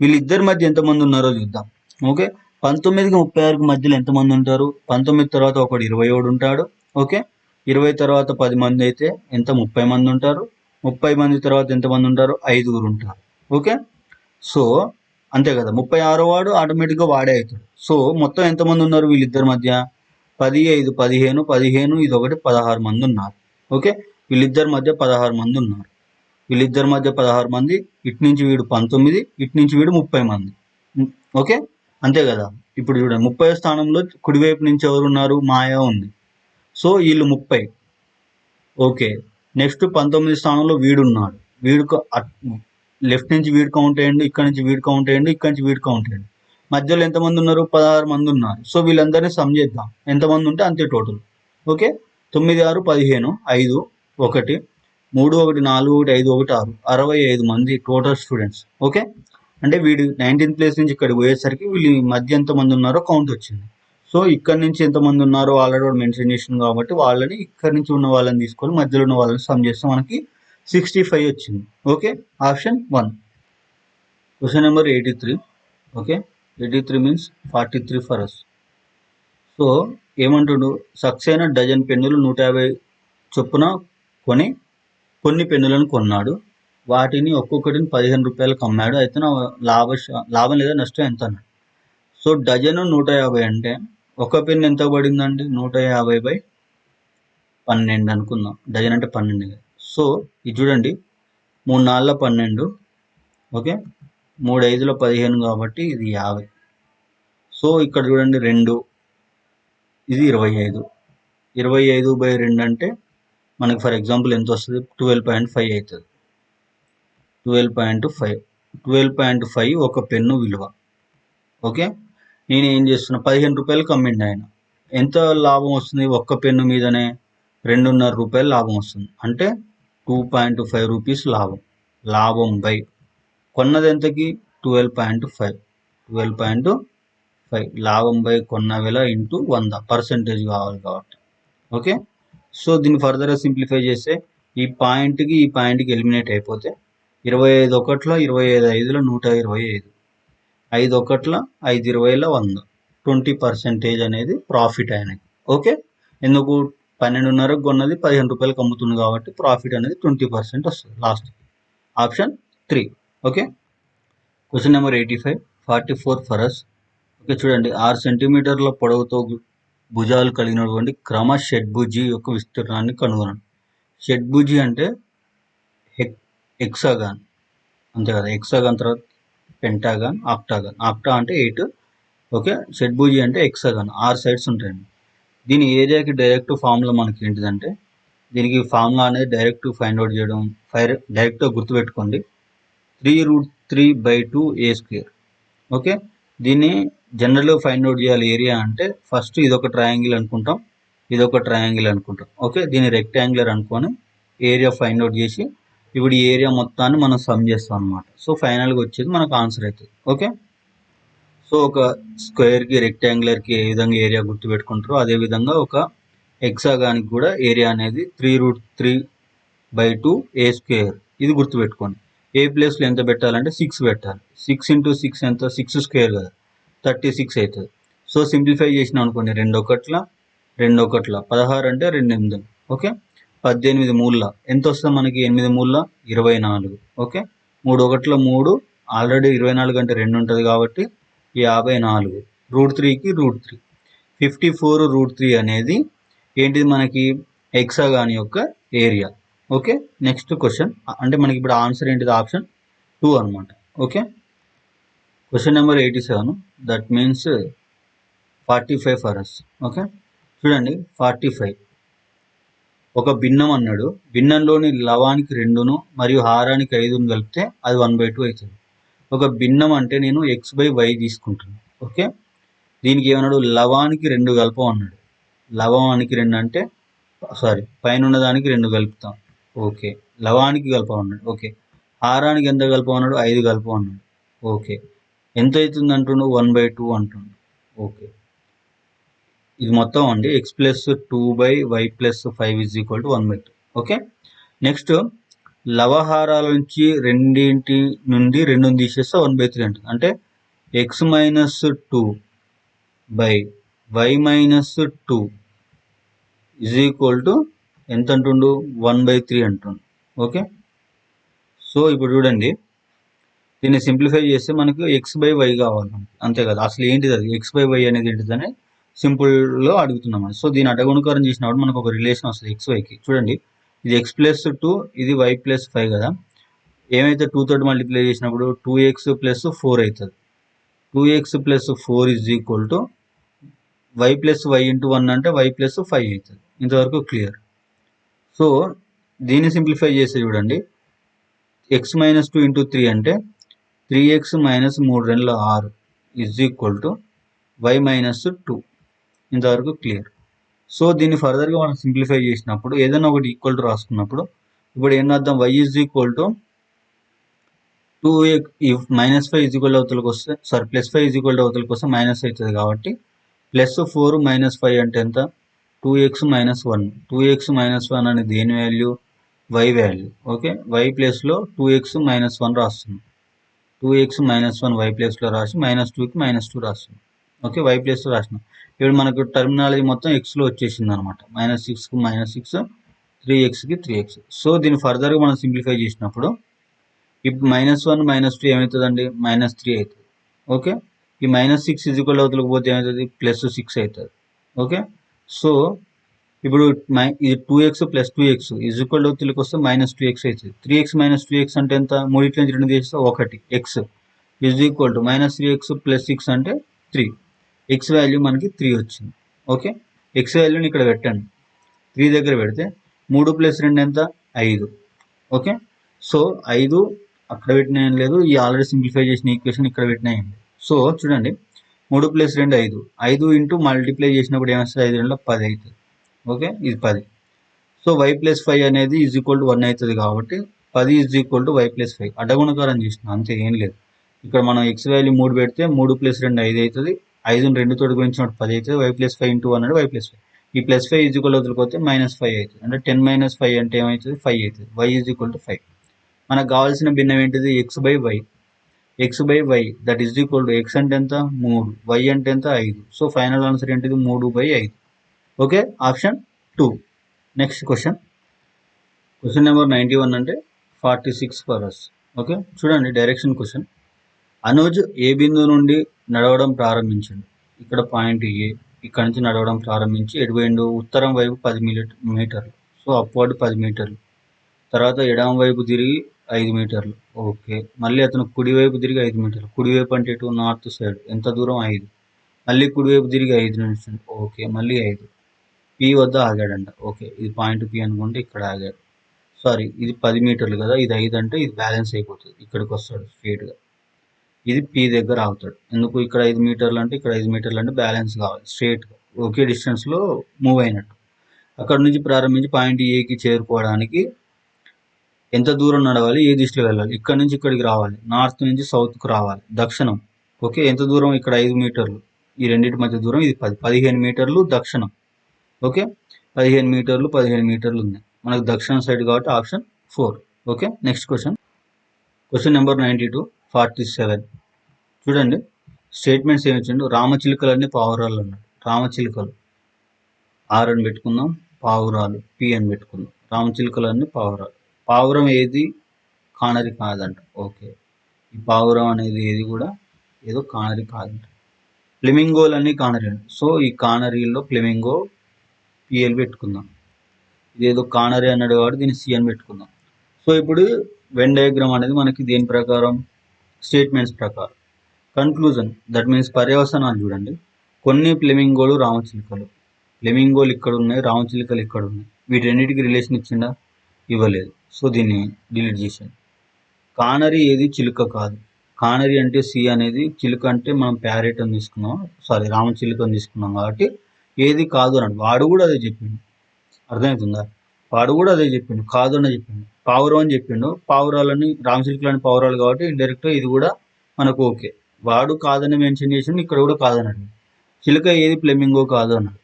వీళ్ళిద్దరి మధ్య ఎంతమంది ఉన్నారో చూద్దాం. ఓకే, 19కి 36కి మధ్యలో ఎంతమంది ఉంటారు? 19 తర్వాత ఒకడు 21 ఉంటాడు. ఓకే, 20 తర్వాత 10 మంది అయితే ఎంత? 30 మంది ఉంటారు. 30 మంది తర్వాత ఎంతమంది ఉంటారు? 5 ఉంటారు. ఓకే, సో అంతే కదా. 36వ వాడు ఆటోమేటిక్గా వాడే అవుతాడు. సో మొత్తం ఎంతమంది ఉన్నారు వీళ్ళిద్దరి మధ్య? 10 5 15 15 ఇది ఒకటి 16 మంది ఉన్నారు. ఓకే, వీళ్ళిద్దరి మధ్య 16 మంది ఉన్నారు. వీళ్ళిద్దరి మధ్య 16 మంది. ఇటు నుంచి వీడు 19, ఇటు నుంచి వీడు 30 మంది. ఓకే, అంతే కదా. ఇప్పుడు చూడండి, 30వ స్థానంలో కుడివైపు నుంచి ఎవరు ఉన్నారు? మాయ ఉంది. సో వీళ్ళు 30. ఓకే, నెక్స్ట్ 19 స్థానంలో వీడు ఉన్నాడు. వీడు లెఫ్ట్ నుంచి వీడు కౌంట్ అయ్యండి, ఇక్కడ నుంచి వీడు కౌంట్ అయ్యండి, ఇక్కడ నుంచి వీడు కౌంట్ అయ్యండి. మధ్యలో ఎంతమంది ఉన్నారు? 16 మంది ఉన్నారు. సో వీళ్ళందరినీ సమ్ చేద్దాం. ఎంతమంది ఉంటే అంతే టోటల్. ఓకే, 9 6 15 5 1 3 1 4 1 5 1 6 65 మంది టోటల్ స్టూడెంట్స్. ఓకే, అంటే వీడు 19th ప్లేస్ నుంచి ఇక్కడికి పోయేసరికి వీళ్ళు మధ్య ఎంతమంది ఉన్నారో కౌంట్ వచ్చింది. సో ఇక్కడ నుంచి ఎంతమంది ఉన్నారో ఆల్రెడీ వాడు మెన్షన్ చేసింది కాబట్టి వాళ్ళని ఇక్కడ నుంచి ఉన్న వాళ్ళని తీసుకొని మధ్యలో ఉన్న వాళ్ళని సమ్ చేస్తే మనకి 65 వచ్చింది. Okay, option 1. Question number 83. Okay, 83 means 43 for us. So ఏమంటుడు? సక్సేనా డజన్ పెన్నులు 150 చొప్పున కొన్ని పెన్నులను కొన్నాడు. వాటిని ఒక్కొక్కటిని 15 రూపాయలకు అమ్మాడు. అయితే నా లాభం లేదా నష్టం ఎంత అన్నాడు. సో డజను 150 అంటే ఒక పెన్ ఎంత పడిందండి? 150/12 అనుకుందాం. డజన్ అంటే 12. సో ఇది చూడండి, 3 4 12. ఓకే, 3 5 15 కాబట్టి ఇది 50. సో ఇక్కడ చూడండి 2, ఇది 25. 25/2 అంటే మనకి ఫర్ ఎగ్జాంపుల్ ఎంత వస్తుంది? 12.5 అవుతుంది. 12.5 12.5 ఒక పెన్ను విలువ. ఓకే, నేను ఏం చేస్తున్నా, 15 రూపాయలకు అమ్మిండి ఆయన. ఎంత లాభం వస్తుంది ఒక్క పెన్ను మీదనే? 2.5 రూపాయలు లాభం వస్తుంది. అంటే 2.5 రూపీస్ లాభం బై కొన్నది ఎంతకి? 12.5 12.5 లాభం బై కొన్న వేల ఇంటూ 100 పర్సెంటేజ్ కావాలి కాబట్టి. ఓకే, సో దీన్ని ఫర్దర్గా సింప్లిఫై చేస్తే ఈ పాయింట్కి ఎలిమినేట్ అయిపోతే 25 ఒకట్ల 25 ఐదుల 125, 5 ఒకట్ల 5 20ల 100, 20% అనేది ప్రాఫిట్ ఆయనకి. ఓకే, ఎందుకు? 12.5కు కొన్నది 15 రూపాయలకు అమ్ముతుంది కాబట్టి ప్రాఫిట్ అనేది 20% వస్తుంది last. Option 3. Okay, question number 85 44 for us. Okay, చూడండి, 6 సెంటీమీటర్ల పొడవుతో భుజాలు కలిగినటువంటి క్రమ షడ్భుజి యొక్క విస్తీర్ణాన్ని కనుగొనండి. షడ్భుజి అంటే హెక్సాగాన్ అంతే కదా, హెక్సాగాన్ తర్వాత పెంటాగాన్, ఆక్టాగాన్. ఆక్టా అంటే 8. ఓకే, షడ్భుజి అంటే హెక్సాగాన్, 6 సైడ్స్ ఉంటాయండి. దీని ఏరియాకి డైరెక్ట్ ఫార్ములా మనకి ఏంటిదంటే, దీనికి ఫార్ములా అనేది డైరెక్ట్ ఫైండ్ అవుట్ చేయడం, డైరెక్ట్గా గుర్తుపెట్టుకోండి, 3√3/2 a². ఓకే, దీన్ని జనరల్గా ఫైండ్ అవుట్ చేయాలి ఏరియా అంటే, ఫస్ట్ ఇదొక ట్రయాంగిల్ అనుకుంటాం, ఇదొక ట్రయాంగిల్ అనుకుంటాం. ఓకే, దీన్ని రెక్టాంగులర్ అనుకొని ఏరియా ఫైండ్ అవుట్ చేసి ఇప్పుడు ఈ ఏరియా మొత్తాన్ని మనం సమ్ చేస్తాం అనమాట. సో ఫైనల్గా వచ్చేది మనకు ఆన్సర్ అవుతుంది. ఓకే, సో ఒక స్క్వేర్కి రెక్టాంగులర్కి ఏ విధంగా ఏరియా గుర్తుపెట్టుకుంటారో అదేవిధంగా ఒక హెక్సాగాన్కి కూడా ఏరియా అనేది 3√3/2 a². ఇది గుర్తుపెట్టుకోండి. ఏ ప్లేస్లో ఎంత పెట్టాలంటే 6 పెట్టాలి. 6 × 6 ఎంత? 6 స్క్వేర్ కదా, 36 అవుతుంది. సో సింప్లిఫై చేసినాం అనుకోండి, 2 ఒకట్ల 16 అంటే 2 8. ఓకే, 18 మూల ఎంత వస్తుంది మనకి? 8 మూల 24. ఓకే, 3 ఒకట్ల 3, ఆల్రెడీ 24 అంటే 2 ఉంటుంది కాబట్టి 54. √3కి √3, 54√3 అనేది ఏంటిది మనకి? హెక్సాగాన్ యొక్క ఏరియా. ఓకే, నెక్స్ట్ క్వశ్చన్ అంటే మనకి ఇప్పుడు ఆన్సర్ ఏంటిది? ఆప్షన్ 2 అనమాట. Okay, question number 87 that means 45 for us. Okay, చూడండి, 45 ఒక భిన్నం అన్నాడు. భిన్నంలోని లవానికి 2ను మరియు హారానికి 5ను కలిపితే అది 1/2 అవుతుంది. ఒక భిన్నం అంటే నేను x/y తీసుకుంటున్నాను. ఓకే, దీనికి ఏమన్నాడు? లవానికి 2 కలపం అన్నాడు. లవానికి 2 అంటే పైన ఉన్నదానికి 2 కలుపుతాం. ఓకే, లవానికి కలపం అన్నాడు. ఓకే, హారానికి ఎంత కలపం అన్నాడు? 5 కలపం అన్నాడు. ఓకే, ఎంత అవుతుంది అంటుండు? 1/2 అంటుండు. ఓకే, ఇది మొత్తం అండి x + 2/y + 5 = 1/2. ఓకే, నెక్స్ట్ లవహారాల నుంచి రెండింటి నుండి 2ని తీసేస్తే 1/3 అంటుంది. అంటే x - 2/y - 2 = ఎంత అంటుండు? 1/3 అంటుండు. ఓకే, సో ఇప్పుడు చూడండి, దీన్ని సింప్లిఫై చేస్తే మనకు x/y కావాలి, అంతే కదా. అసలు ఏంటిది అది? x/y అనేది ఏంటిదని సింపుల్లో అడుగుతున్నాం. సో దీన్ని అడగుణకారం చేసినప్పుడు మనకు ఒక రిలేషన్ వస్తుంది xyకి. చూడండి, ఇది x + 2, ఇది y + 5 కదా. ఏమైతే 2 తోటి మల్టిప్లై చేసినప్పుడు 2x + 4 అవుతుంది. 2x + 4 = y + y × 1 అంటే y + 5 అవుతుంది. ఇంతవరకు క్లియర్. సో దీన్ని సింప్లిఫై చేస్తే చూడండి, x - 2 × 3 అంటే 3x - 3 × 6 = y - 2. ఇంతవరకు క్లియర్. సో దీన్ని ఫర్దర్గా మనం సింప్లిఫై చేసినప్పుడు ఏదైనా ఒకటి ఈక్వల్ టు రాసుకున్నప్పుడు ఇప్పుడు ఏం రాద్దాం? y = 2x, -5 అవతలకి వస్తే +5 అవతలకి వస్తే మైనస్ అవుతుంది కాబట్టి +4 - 5 అంటే ఎంత? 2x - 1. 2x - 1 అనేది దేని value? y value. Okay, y ప్లేస్లో 2x - 1 రాస్తున్నాం. 2x - 1 y ప్లేస్లో రాసి -2కి -2 రాస్తున్నాం. ఓకే, y ప్లేస్లో రాసినాం. ఇప్పుడు మనకు టర్మినాలజీ మొత్తం ఎక్స్లో వచ్చేసింది అనమాట. -6కి -6, 3xకి 3x. సో దీన్ని ఫర్దర్గా మనం సింప్లిఫై చేసినప్పుడు ఇప్పుడు -1 -2 ఏమవుతుందండి? -3 అవుతుంది. ఓకే, ఈ -6 అవతలకి పోతే ఏమవుతుంది? +6 అవుతుంది. ఓకే, సో ఇప్పుడు ఇది 2x + 2x అవతలకి వస్తే -2x అవుతుంది. 3x - 2x అంటే ఎంత? మూడిట్లో నుంచి 2 తీస్తే 1 x -3x + 6 అంటే 3. x వాల్యూ మనకి 3 వచ్చింది. ఓకే, x వాల్యూని ఇక్కడ పెట్టండి. 3 దగ్గర పెడితే 3 + 2 ఎంత? 5. ఓకే, సో 5 అక్కడ పెట్టినా ఏం లేదు, ఈ ఆల్రెడీ సింప్లిఫై చేసిన ఈక్వేషన్ ఇక్కడ పెట్టినా ఏం లేదు. సో చూడండి 3 + 2 5, 5 ఇంటూ మల్టిప్లై చేసినప్పుడు ఏమొస్తుంది, 5 2 10 అవుతుంది. ఓకే, ఇది 10. సో y + 5 అనేది = 1 అవుతుంది కాబట్టి 10 = y + 5 అడ్డగుణకారం చేసిన, అంతే, ఏం లేదు. ఇక్కడ మనం x వాల్యూ 3 పెడితే 3 + 2 5 అవుతుంది, 5ని 2 తోటి గుణించినప్పుడు 10 అవుతుంది, y + 5 × 1 అంటే y + 5. ఈ +5 వదిలిపోతే -5 అవుతుంది, అంటే 10 - 5 అంటే ఏమవుతుంది, 5 అవుతుంది. y = 5. మనకు కావాల్సిన భిన్నం ఏంటిది, x/y. x/y that is equal to x అంటే ఎంత 3, y అంటే ఎంత 5. సో ఫైనల్ ఆన్సర్ ఏంటిది 3/5. Okay, option 2. Next question number 91 అంటే 46 ఫర్ అస్. ఓకే, చూడండి డైరెక్షన్ క్వశ్చన్. అనుజ్ ఏ బిందువు నుండి నడవడం ప్రారంభించండి. ఇక్కడ పాయింట్ ఏ, ఇక్కడ నుంచి నడవడం ప్రారంభించి ఎటువైండు, ఉత్తరం వైపు 10 మీటర్లు. సో అప్వర్డ్ 10 మీటర్లు. తర్వాత ఎడమ వైపు తిరిగి 5 మీటర్లు. ఓకే, మళ్ళీ అతను కుడివైపు తిరిగి 5 మీటర్లు. కుడివైపు అంటే ఇటు నార్త్ సైడ్, ఎంత దూరం 5. మళ్ళీ కుడివైపు తిరిగి 5 నిమిషాలు. ఓకే, మళ్ళీ 5. పి వద్ద ఆగాడంట. ఓకే, ఇది పాయింట్ పి అనుకుంటే ఇక్కడ ఆగాడు. సారీ, ఇది 10 మీటర్లు కదా, ఇది 5 అంటే ఇది బ్యాలెన్స్ అయిపోతుంది, ఇక్కడికి వస్తాడు స్ట్రేట్గా. ఇది పి దగ్గర ఆగుతాడు. ఎందుకు, ఇక్కడ 5 మీటర్లు అంటే ఇక్కడ 5 మీటర్లు అంటే బ్యాలెన్స్ కావాలి, స్ట్రేట్గా ఒకే డిస్టెన్స్లో మూవ్ అయినట్టు. అక్కడ నుంచి ప్రారంభించి పాయింట్ ఏకి చేరుకోవడానికి ఎంత దూరం నడవాలి, ఏ దిశలో వెళ్ళాలి, ఇక్కడ నుంచి ఇక్కడికి రావాలి, నార్త్ నుంచి సౌత్కు రావాలి, దక్షిణం. ఓకే, ఎంత దూరం, ఇక్కడ 5 మీటర్లు, ఈ రెండింటి మధ్య దూరం ఇది 15 మీటర్లు దక్షిణం. ఓకే, 15 మీటర్లు 15 మీటర్లు ఉన్నాయి మనకు దక్షిణం సైడ్ కాబట్టి option 4. Okay, next question number 92 47. చూడండి స్టేట్మెంట్స్ ఏమి ఇచ్చిండు, రామచిలుకలన్నీ పావురాలు అన్నాడు. రామచిలుకలు ఆర్ అని పెట్టుకుందాం, పావురాలు పి అని పెట్టుకుందాం. రామచిలుకలన్నీ పావురాలు. పావురం ఏది కానరి కాదంట. ఓకే, ఈ పావురం అనేది ఏది కూడా ఏదో కానరి కాదంట. ఫ్లెమింగోలన్నీ కానరీ. సో ఈ కానరీల్లో ఫ్లెమింగో పిఎల్ పెట్టుకుందాం. ఇదేదో కానరీ అన్నాడు కాబట్టి దీన్ని సి అని పెట్టుకుందాం. సో ఇప్పుడు వెన్ డయాగ్రామ్ అనేది మనకి దేని ప్రకారం, స్టేట్మెంట్స్ ప్రకారం. కన్క్లూజన్ దట్ మీన్స్ పర్యవసనాలు చూడండి. కొన్ని ఫ్లెమింగోలు రామచిలుకలు, ఫ్లెమింగోలు ఇక్కడ ఉన్నాయి, రామచిలుకలు ఇక్కడ ఉన్నాయి. వీటన్నిటికీ రిలేషన్ ఇచ్చిందా, ఇవ్వలేదు. సో దీన్ని డిలీట్ చేసాను. కానరీ ఏది చిలుక కాదు. కానరీ అంటే సి అనేది, చిలుక అంటే మనం ప్యారెట్ అని తీసుకున్నాం, సారీ రామచిలుక అని తీసుకున్నాం కాబట్టి ఏది కాదు అన్నాడు. వాడు కూడా అదే చెప్పిండు, అర్థమవుతుందా, వాడు కూడా అదే చెప్పిండు, కాదు అని చెప్పిండు. పావురం అని చెప్పిండు, పావురాలని రామచిలుకలని పావురాలు కాబట్టి ఇండైరెక్ట్ ఇది కూడా మనకు ఓకే. వాడు కాదని మెన్షన్ చేసిండు, ఇక్కడ కూడా కాదన్నాడు. చిలుక ఏది ఫ్లెమింగో కాదు అన్నాడు,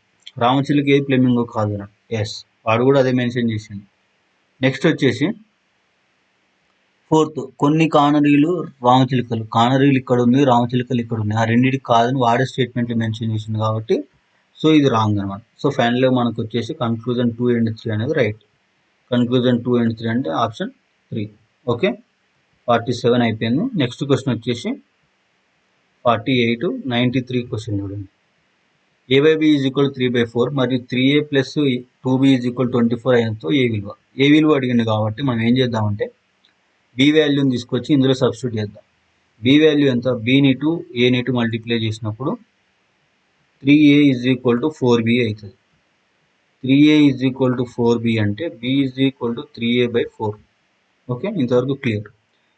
రామచిలుక ఏది ఫ్లెమింగో కాదు అన్నాడు. ఎస్, వాడు కూడా అదే మెన్షన్ చేసిండు. నెక్స్ట్ వచ్చేసి 4th, కొన్ని కానరీలు రామచిలుకలు, కానరీలు ఇక్కడ ఉంది, రామచిలుకలు ఇక్కడ ఉన్నాయి, ఆ రెండింటికి కాదని వాడే స్టేట్మెంట్లు మెన్షన్ చేసింది కాబట్టి సో ఇది రాంగ్ అనమాట. సో ఫైనల్గా మనకు వచ్చేసి కన్క్లూజన్ 2 and 3 అనేది రైట్. కన్క్లూజన్ 2 and 3 అంటే ఆప్షన్ 3. ఓకే, 47 అయిపోయింది. నెక్స్ట్ క్వశ్చన్ వచ్చేసి 48 93 క్వశ్చన్ చూడండి. a/b = 3/4 మరియు 3a + 2b = 24 అయినతో ఏ విలువ అడిగింది కాబట్టి మనం ఏం చేద్దామంటే బి వాల్యూని తీసుకొచ్చి ఇందులో సబ్స్టిట్యూట్ చేద్దాం. బి వాల్యూ ఎంత, బీని టు ఏని టు మల్టిప్లై చేసినప్పుడు 3a = 4b అవుతుంది. 3a = 4b అంటే b = 3a/4. ఓకే, ఇంతవరకు క్లియర్.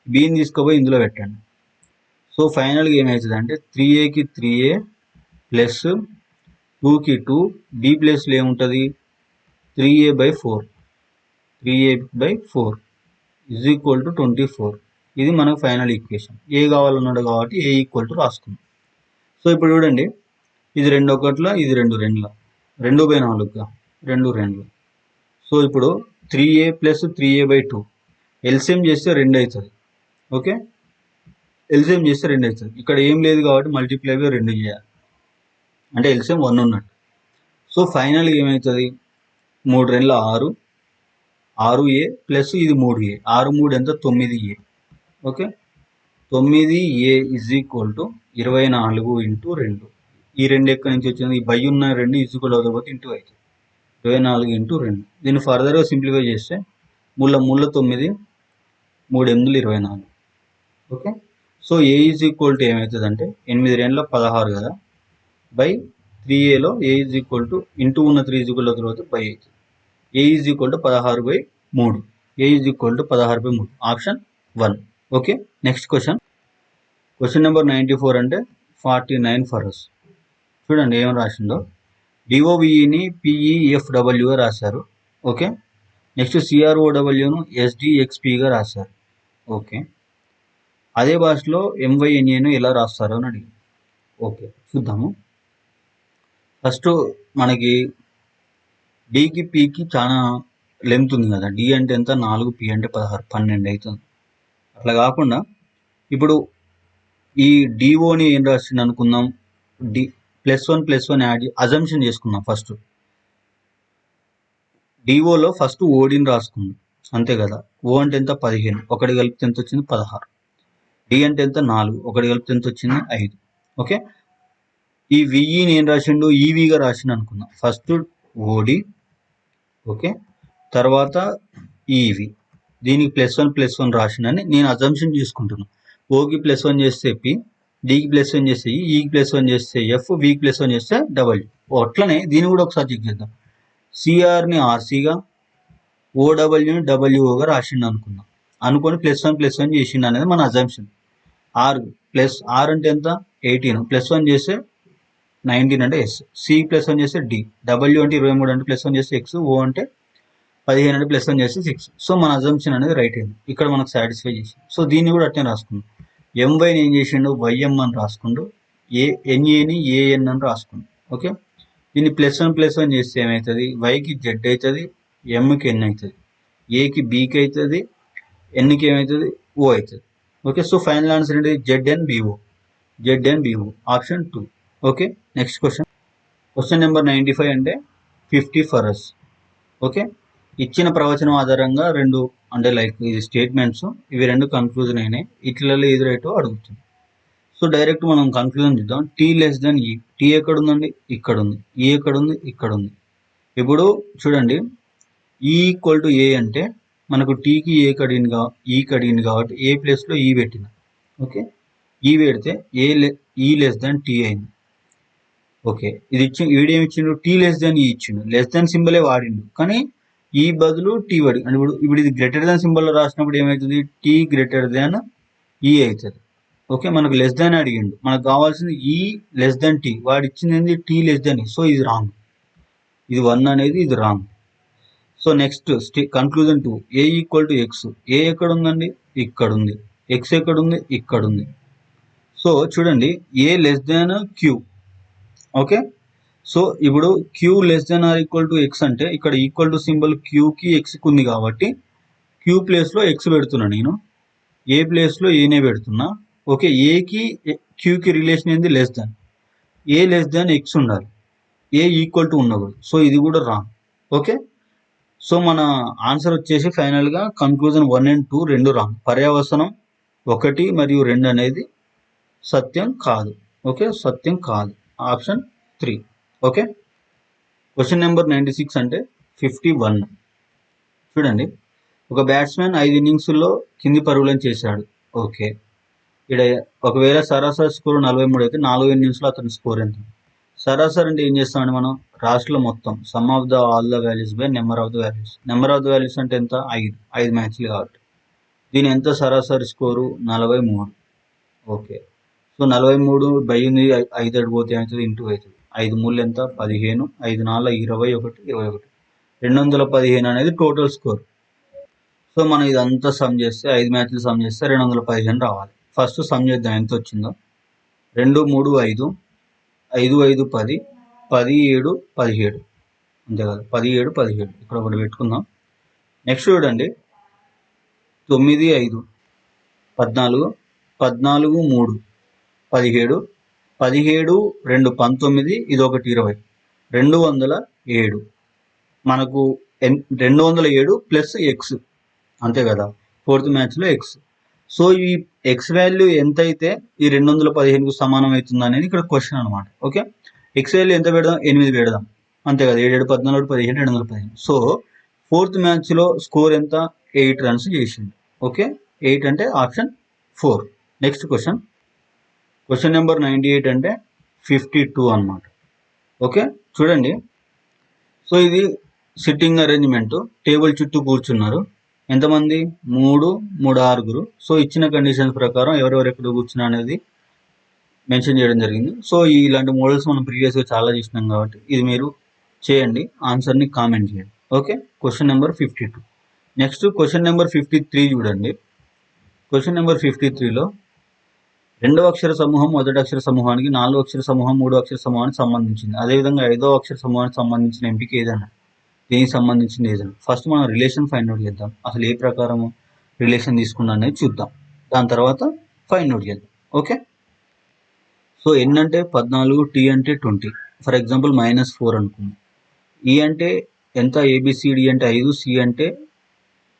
బీని తీసుకుపోయి ఇందులో పెట్టండి. సో ఫైనల్గా ఏమవుతుంది అంటే 3aకి 3a ప్లస్ 2కి 2, b ప్లేస్లో ఏముంటుంది 3a/4. 3a/4 = 24. ఇది మనకు ఫైనల్ ఈక్వేషన్. ఏ కావాలన్నాడు కాబట్టి ఏ ఈక్వల్ టు రాసుకుందాం. సో ఇప్పుడు చూడండి, ఇది 2 ఒకట్ల, ఇది 2 2ల, 2/4గా 2 2. సో ఇప్పుడు 3a + 3a/2 ఎల్సిఎం చేస్తే 2 అవుతుంది. ఓకే, ఎల్సిఎం చేస్తే 2 అవుతుంది. ఇక్కడ ఏం లేదు కాబట్టి మల్టిప్లై బై 2 చేయాలి, అంటే ఎల్సిఎం 1 ఉన్నట్టు. సో ఫైనల్గా ఏమవుతుంది, 3 2 6, 6a ప్లస్ ఇది 3a, 6 3 ఎంత 9a. Okay, 9a = 24 × 2. ఈ 2 ఎక్కడి నుంచి వచ్చింది, ఈ బై ఉన్న 2 ఈక్వల్ అవుతుంది, ఇంటూ అవుతుంది, 24 × 2. దీన్ని ఫర్దర్గా సింప్లిఫై చేస్తే 3 3 9, 3 8 24. ఓకే, సో ఏ = ఏమవుతుంది అంటే 8 2 16 కదా, బై 3aలో ఏ ఇంటూ ఉన్న 3 ఈక్వల్ అవుతుంది, బై అవుతుంది. ఏ = 16/3. ఏ = 16/3. Option 1. Okay, next question number 94 అంటే 49 ఫర్ అస్. చూడండి ఏం రాసిందో. డిఓవిఈని పిఈఎఫ్డబ్ల్యూగా రాశారు. ఓకే, నెక్స్ట్ సిఆర్ఓడబ్ల్యూను ఎస్డిఎక్స్పిగా రాశారు. ఓకే, అదే భాషలో ఎంవైఎన్ఏను ఎలా రాస్తారు అని అడిగి. ఓకే, చూద్దాము. ఫస్ట్ మనకి డికి పికి చాలా లెంత్ ఉంది కదా. డి అంటే ఎంత 4, పి అంటే 16, 12 అవుతుంది. అట్లా కాకుండా ఇప్పుడు ఈ డిఓని ఏం రాసింది అనుకుందాం. డి +1 యాడ్ అజంప్షన్ చేసుకుందాం. ఫస్ట్ డిఓలో ఫస్ట్ ఓడిని రాసుకుందాం, అంతే కదా. ఓ అంటే ఎంత 15, ఒకటి కలిపితే ఎంత వచ్చింది 16. డి అంటే ఎంత 4, ఒకటి కలిపితే ఎంత వచ్చింది 5. ఓకే, ఈ విఈని ఏం రాసిండు ఈవీగా రాసిండు అనుకుందాం. ఫస్ట్ ఓడి, ఓకే, తర్వాత ఈవి. దీనికి +1 రాసిండని నేను అజంప్షన్ తీసుకుంటున్నాను. ఓకి +1 చేస్తే పి, డికి +1 చేస్తే ఈకి +1 చేస్తే ఎఫ్, వికి +1 చేస్తే డబ్ల్యూ. అట్లనే దీన్ని కూడా ఒకసారి చెక్ చేద్దాం. సిఆర్ని ఆర్సీగా, ఓడబ్ల్యూని డబ్ల్యూఓగా రాసిండు అనుకుందాం. అనుకొని +1 చేసిండు అనేది మన అజంప్షన్. ఆర్ అంటే ఎంత 18, +1 చేస్తే 19 అంటే ఎస్, సి +1 చేస్తే డి, డబ్ల్యూ అంటే 23 అంటే +1 చేస్తే ఎక్స్, ఓ అంటే 15 అంటే +1 చేస్తే 6. సో మన అజంప్షన్ అనేది రైట్ అయింది. ఇక్కడ మనకు సాటిస్ఫై చేసింది. సో దీన్ని కూడా అట్నే రాసుకుందాం. ఎంవైని ఏం చేసిండు వైఎం అని రాసుకుండు, ఎన్ఏని ఏఎన్ అని రాసుకుండు. ఓకే, దీన్ని +1 చేస్తే ఏమవుతుంది, వైకి జెడ్ అవుతుంది, ఎంకి ఎన్ అవుతుంది, ఏకి బీకి అవుతుంది, ఎన్కి ఏమవుతుంది ఓ అవుతుంది. ఓకే, సో ఫైనల్ ఆన్సర్ ఏంటి ZNBO. Option 2. Okay, next question number 95 అంటే 50 ఫర్ అస్. ఓకే, ఇచ్చిన ప్రవచనం ఆధారంగా రెండు అంటే లైక్ ఇది స్టేట్మెంట్స్, ఇవి రెండు కన్క్లూజన్ అయినాయి. ఇట్లలో ఏది రైటో అడుగుతుంది. సో డైరెక్ట్ మనం కన్క్లూజన్ చూద్దాం. T<E. టీ ఎక్కడ ఉందండి, ఇక్కడ ఉంది. ఈ ఎక్కడ ఉంది, ఇక్కడ ఉంది. ఇప్పుడు చూడండి, E=A అంటే మనకు టీకి ఈ కడిగింది కాబట్టి ఏ ప్లేస్లో ఈ పెట్టిన. ఓకే, ఈ పెడితే E<T అయింది. ఓకే, ఇది వీడేమి ఇచ్చిండు, T E ఇచ్చిండు. లెస్ సింబలే వాడిండు, కానీ ఈ బదులు టీ వాడి అంటే ఇప్పుడు ఇది గ్రేటర్ సింబల్లో రాసినప్పుడు ఏమవుతుంది, T E అవుతుంది. ఓకే, మనకు లెస్ దాన్ అడిగిండు, మనకు కావాల్సింది E T. వాడు ఇచ్చింది ఏంది T E. సో ఇది రాంగ్, ఇది 1 అనేది ఇది wrong. So next conclusion 2, A=X. ఏ ఎక్కడ ఉందండి, ఇక్కడ ఉంది. ఎక్స్ ఎక్కడ ఉంది, ఇక్కడ ఉంది. సో చూడండి A<Q. ఓకే, సో ఇప్పుడు Q<=X అంటే ఇక్కడ ఈక్వల్ టు సింబల్ క్యూకి ఎక్స్కి ఉంది కాబట్టి క్యూ ప్లేస్లో ఎక్స్ పెడుతున్నా నేను, ఏ ప్లేస్లో ఏనే పెడుతున్నా. ఓకే, ఏకి క్యూకి రిలేషన్ ఏంది లెస్ దాన్. X ఉండాలి, ఏ ఈక్వల్ టు ఉండకూడదు. సో ఇది కూడా రాంగ్. ఓకే, సో మన ఆన్సర్ వచ్చేసి ఫైనల్గా కన్క్లూజన్ 1 and 2 రెండు రాంగ్. పర్యావసనం 1 మరియు 2 అనేది సత్యం కాదు. ఓకే, సత్యం కాదు. ఆప్షన్ 3. ఓకే, క్వశ్చన్ నెంబర్ 96 అంటే 51. చూడండి, ఒక బ్యాట్స్మెన్ 5 ఇన్నింగ్స్లో కింది పరుగులను చేశాడు. ఓకే, ఇక్కడ ఒకవేళ సరాసరి స్కోర్ 43 అయితే 4 ఇన్నింగ్స్లో అతని స్కోర్ ఎంత. సరాసరి అంటే ఏం చేస్తామండి మనం, రాష్ట్రంలో మొత్తం some of the all the values by number of the values. Number of the values అంటే ఎంత 5 మ్యాచ్లు కాబట్టి దీని ఎంత సరాసరి స్కోరు 43. ఓకే, సో 43 బై ఉంది 5 అడిపోతే ఏమవుతుంది ఇంటూ అవుతుంది. 5 3 ఎంత 15, 5 4 21, 215 అనేది టోటల్ స్కోర్. సో మనం ఇదంతా సమ్ చేస్తే 5 మ్యాచ్లు సమ్ చేస్తే 215 రావాలి. ఫస్ట్ సమ్ చేద్దాం ఎంత వచ్చిందో. 2 3 5, 5 5 10, 17 17, అంతే కదా, 17 17 ఇక్కడ ఒకటి పెట్టుకుందాం. నెక్స్ట్ చూడండి, 9 5 14, 14 3 17, 17 2 19, ఇది ఒకటి 20, 207. మనకు 207 ప్లస్ ఎక్స్, అంతే కదా, 4th మ్యాచ్లో ఎక్స్. సో ఈ ఎక్స్ వాల్యూ ఎంత అయితే ఈ 215కు సమానం అవుతుంది అనేది ఇక్కడ క్వశ్చన్ అనమాట. ఓకే, ఎక్స్ వాల్యూ ఎంత పెడదాం, 8 పెడదాం, అంతే కదా. 7 7 14 17 215. సో 4th మ్యాచ్లో స్కోర్ ఎంత 8 రన్స్ చేసింది. ఓకే, 8 అంటే ఆప్షన్ 4. నెక్స్ట్ క్వశ్చన్ నెంబర్ 98 అంటే 52 అనమాట. ఓకే, చూడండి, సో ఇది సిట్టింగ్ అరేంజ్మెంట్, టేబుల్ చుట్టూ కూర్చున్నారు. ఎంతమంది 3 3 6. సో ఇచ్చిన కండిషన్స్ ప్రకారం ఎవరెవరు ఎక్కడ కూర్చున్నా అనేది మెన్షన్ చేయడం జరిగింది. సో ఇలాంటి మోడల్స్ మనం ప్రీవియస్గా చాలా చేసినాం కాబట్టి ఇది మీరు చేయండి, ఆన్సర్ని కామెంట్ చేయండి. Okay, question number 52. Next question number 53 చూడండి. క్వశ్చన్ నెంబర్ 53లో రెండవ అక్షర సమూహం మొదటి అక్షర సమూహానికి, 4వ అక్షర సమూహం 3వ అక్షర సమూహానికి సంబంధించింది. అదేవిధంగా 5వ అక్షర సమూహానికి సంబంధించిన ఎంపిక ఏదైనా, దీనికి సంబంధించింది ఏదైనా. ఫస్ట్ మనం రిలేషన్ ఫైండ్ అవుట్ చేద్దాం. అసలు ఏ ప్రకారం రిలేషన్ తీసుకున్నా అనేది చూద్దాం, దాని తర్వాత ఫైండ్ అవుట్ చేద్దాం. ఓకే, సో ఎన్ అంటే 14, టీ అంటే 20. ఫర్ ఎగ్జాంపుల్ -4 అనుకుందాం. ఈ అంటే ఎంత, ఏబిసిడి అంటే 5, సి అంటే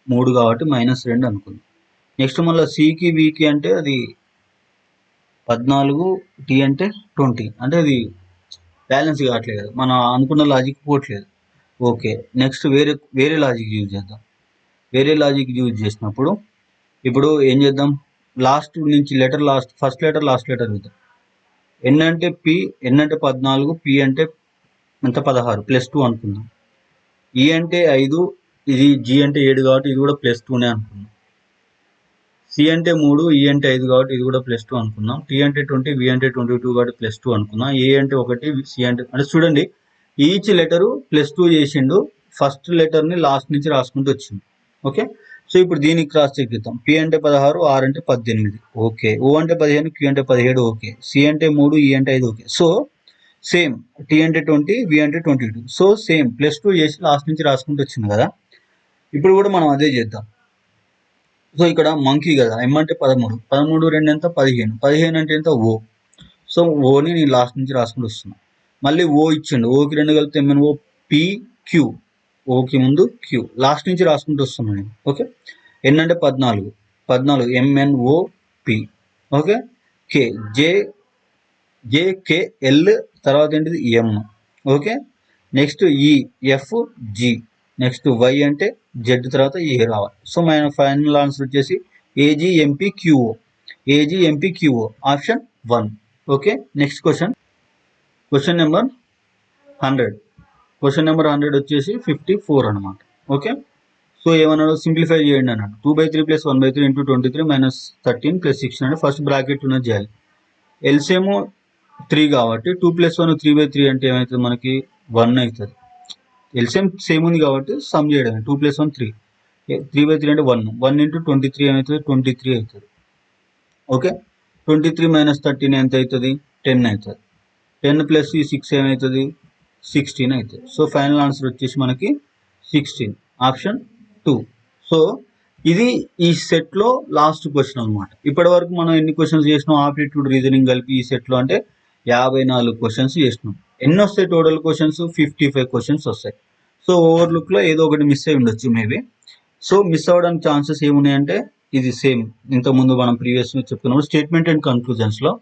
3 కాబట్టి -2 అనుకుందాం. నెక్స్ట్ మళ్ళీ సికి వికి అంటే అది 14, టీ అంటే 20, అంటే అది బ్యాలెన్స్ కావట్లేదు, మనం అనుకున్న లాజిక్ పోవట్లేదు. ఓకే, నెక్స్ట్ వేరే లాజిక్ యూజ్ చేద్దాం. వేరే లాజిక్ యూజ్ చేసినప్పుడు ఇప్పుడు ఏం చేద్దాం, లాస్ట్ నుంచి letter first letter last letter చూద్దాం. ఎన్ అంటే పి, ఎన్ అంటే 14, పి అంటే ఎంత 16 +2 అనుకుందాం. ఈ అంటే 5, ఇది జి అంటే 7 కాబట్టి ఇది కూడా +2నే అనుకుందాం. సి అంటే 3, ఈ అంటే 5 కాబట్టి ఇది కూడా +2 అనుకుందాం. టీ అంటే 20, వి అంటే 22 కాబట్టి +2 అనుకుందాం. ఏ అంటే 1, సి అంటే చూడండి, ఈచ్ లెటరు +2 చేసిండు, ఫస్ట్ లెటర్ని లాస్ట్ నుంచి రాసుకుంటూ వచ్చింది. ఓకే, సో ఇప్పుడు దీనికి క్రాస్ చెక్ చేద్దాం. పి అంటే 16, ఆర్ అంటే 18, ఓకే. ఓ అంటే 15, క్యూ అంటే 17, ఓకే. సి అంటే 3, ఈ అంటే 5, ఓకే. సో సేమ్, టీ అంటే 20, వి అంటే 22. సో సేమ్ +2 చేసి లాస్ట్ నుంచి రాసుకుంటూ వచ్చింది కదా. ఇప్పుడు కూడా మనం అదే చేద్దాం. సో ఇక్కడ మంకీ కదా, ఎం అంటే 13, 13 2 ఎంత 15, 15 అంటే ఎంత ఓ. సో ఓని నేను లాస్ట్ నుంచి రాసుకుంటూ వస్తున్నా. మళ్ళీ ఓ ఇచ్చిండు, ఓకి 2 కలిపితే ఎంఎన్ఓ పి క్యూ, ఓకి ముందు క్యూ, లాస్ట్ నుంచి రాసుకుంటూ వస్తున్నాను నేను. ఓకే, ఎన్ అంటే 14 MNO P, okay. K JK L, తర్వాత ఏంటిది M, okay. Next E F G, next Y అంటే జెడ్, తర్వాత ఏ రావాలి. సో మన ఫైనల్ ఆన్సర్ వచ్చేసి AGMPQO, AGMPQO, option 1. Okay, next question number 100. Question number 100 వచ్చేసి 54 అనమాట. ఓకే, సో ఏమన్నాడు, సింప్లిఫై చేయండి అన్నాడు. 2/3 + 1/3 × 23 - 13 + 16 అంటే ఫస్ట్ బ్రాకెట్ ఉన్నది చేయాలి. ఎల్సిఎం 3 కాబట్టి 2 + 1 3/3 అంటే ఏమవుతుంది మనకి 1 అవుతుంది. ఎల్సిఎం సేమ్ ఉంది కాబట్టి సమ్ చేయడమే. 2 + 1 3, 3/3 అంటే 1, 1 × 23 ఏమవుతుంది 23 అవుతుంది. ఓకే, 23 - 13 ఎంత అవుతుంది 10 అవుతుంది. 10 + ఈ 6 ఏమవుతుంది 16 అవుతుంది. సో ఫైనల్ ఆన్సర్ వచ్చేసి మనకి 16, ఆప్షన్ 2. సో ఇది ఈ సెట్లో లాస్ట్ క్వశ్చన్ అనమాట. ఇప్పటి వరకు మనం ఎన్ని క్వశ్చన్స్ చేసినాం, ఆప్టిట్యూడ్ రీజనింగ్ కలిపి ఈ సెట్లో అంటే 54 క్వశ్చన్స్ చేసినాం. ఎన్ని వస్తాయి టోటల్ క్వశ్చన్స్, 55 క్వశ్చన్స్ వస్తాయి. సో ఓవర్లుక్లో ఏదో ఒకటి మిస్ అయి ఉండొచ్చు మేబీ. సో మిస్ అవ్వడానికి ఛాన్సెస్ ఏమున్నాయంటే ఇది సేమ్ ఇంతకుముందు మనం ప్రీవియస్ చెప్పుకున్నాము స్టేట్మెంట్ అండ్ కన్క్లూజన్స్లో.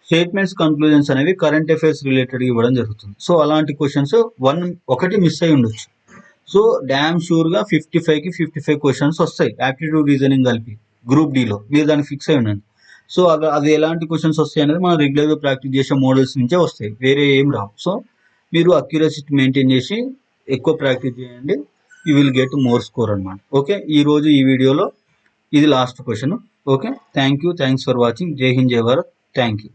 స్టేట్మెంట్స్ కన్క్లూజన్స్ అనేవి కరెంట్ అఫైర్స్ రిలేటెడ్ ఇవ్వడం జరుగుతుంది. సో అలాంటి క్వశ్చన్స్ ఒకటి మిస్ అయి ఉండొచ్చు. సో డ్యామ్ షూర్గా 55కి 55 క్వశ్చన్స్ వస్తాయి యాప్టిట్యూడ్ రీజనింగ్ కలిపి గ్రూప్ డిలో, మీరు దానికి ఫిక్స్ అయి ఉండండి. సో అది ఎలాంటి క్వశ్చన్స్ వస్తాయి అనేది మనం రెగ్యులర్గా ప్రాక్టీస్ చేసే మోడల్స్ నుంచే వస్తాయి, వేరే ఏం రావు. సో మీరు అక్యురసీ మెయింటైన్ చేసి ఎక్కువ ప్రాక్టీస్ చేయండి, you will get more score అనమాట. ఓకే, ఈరోజు ఈ వీడియోలో ఇది last question. Okay, thanks for watching. జై హింద్, జై భారత్. Thank you.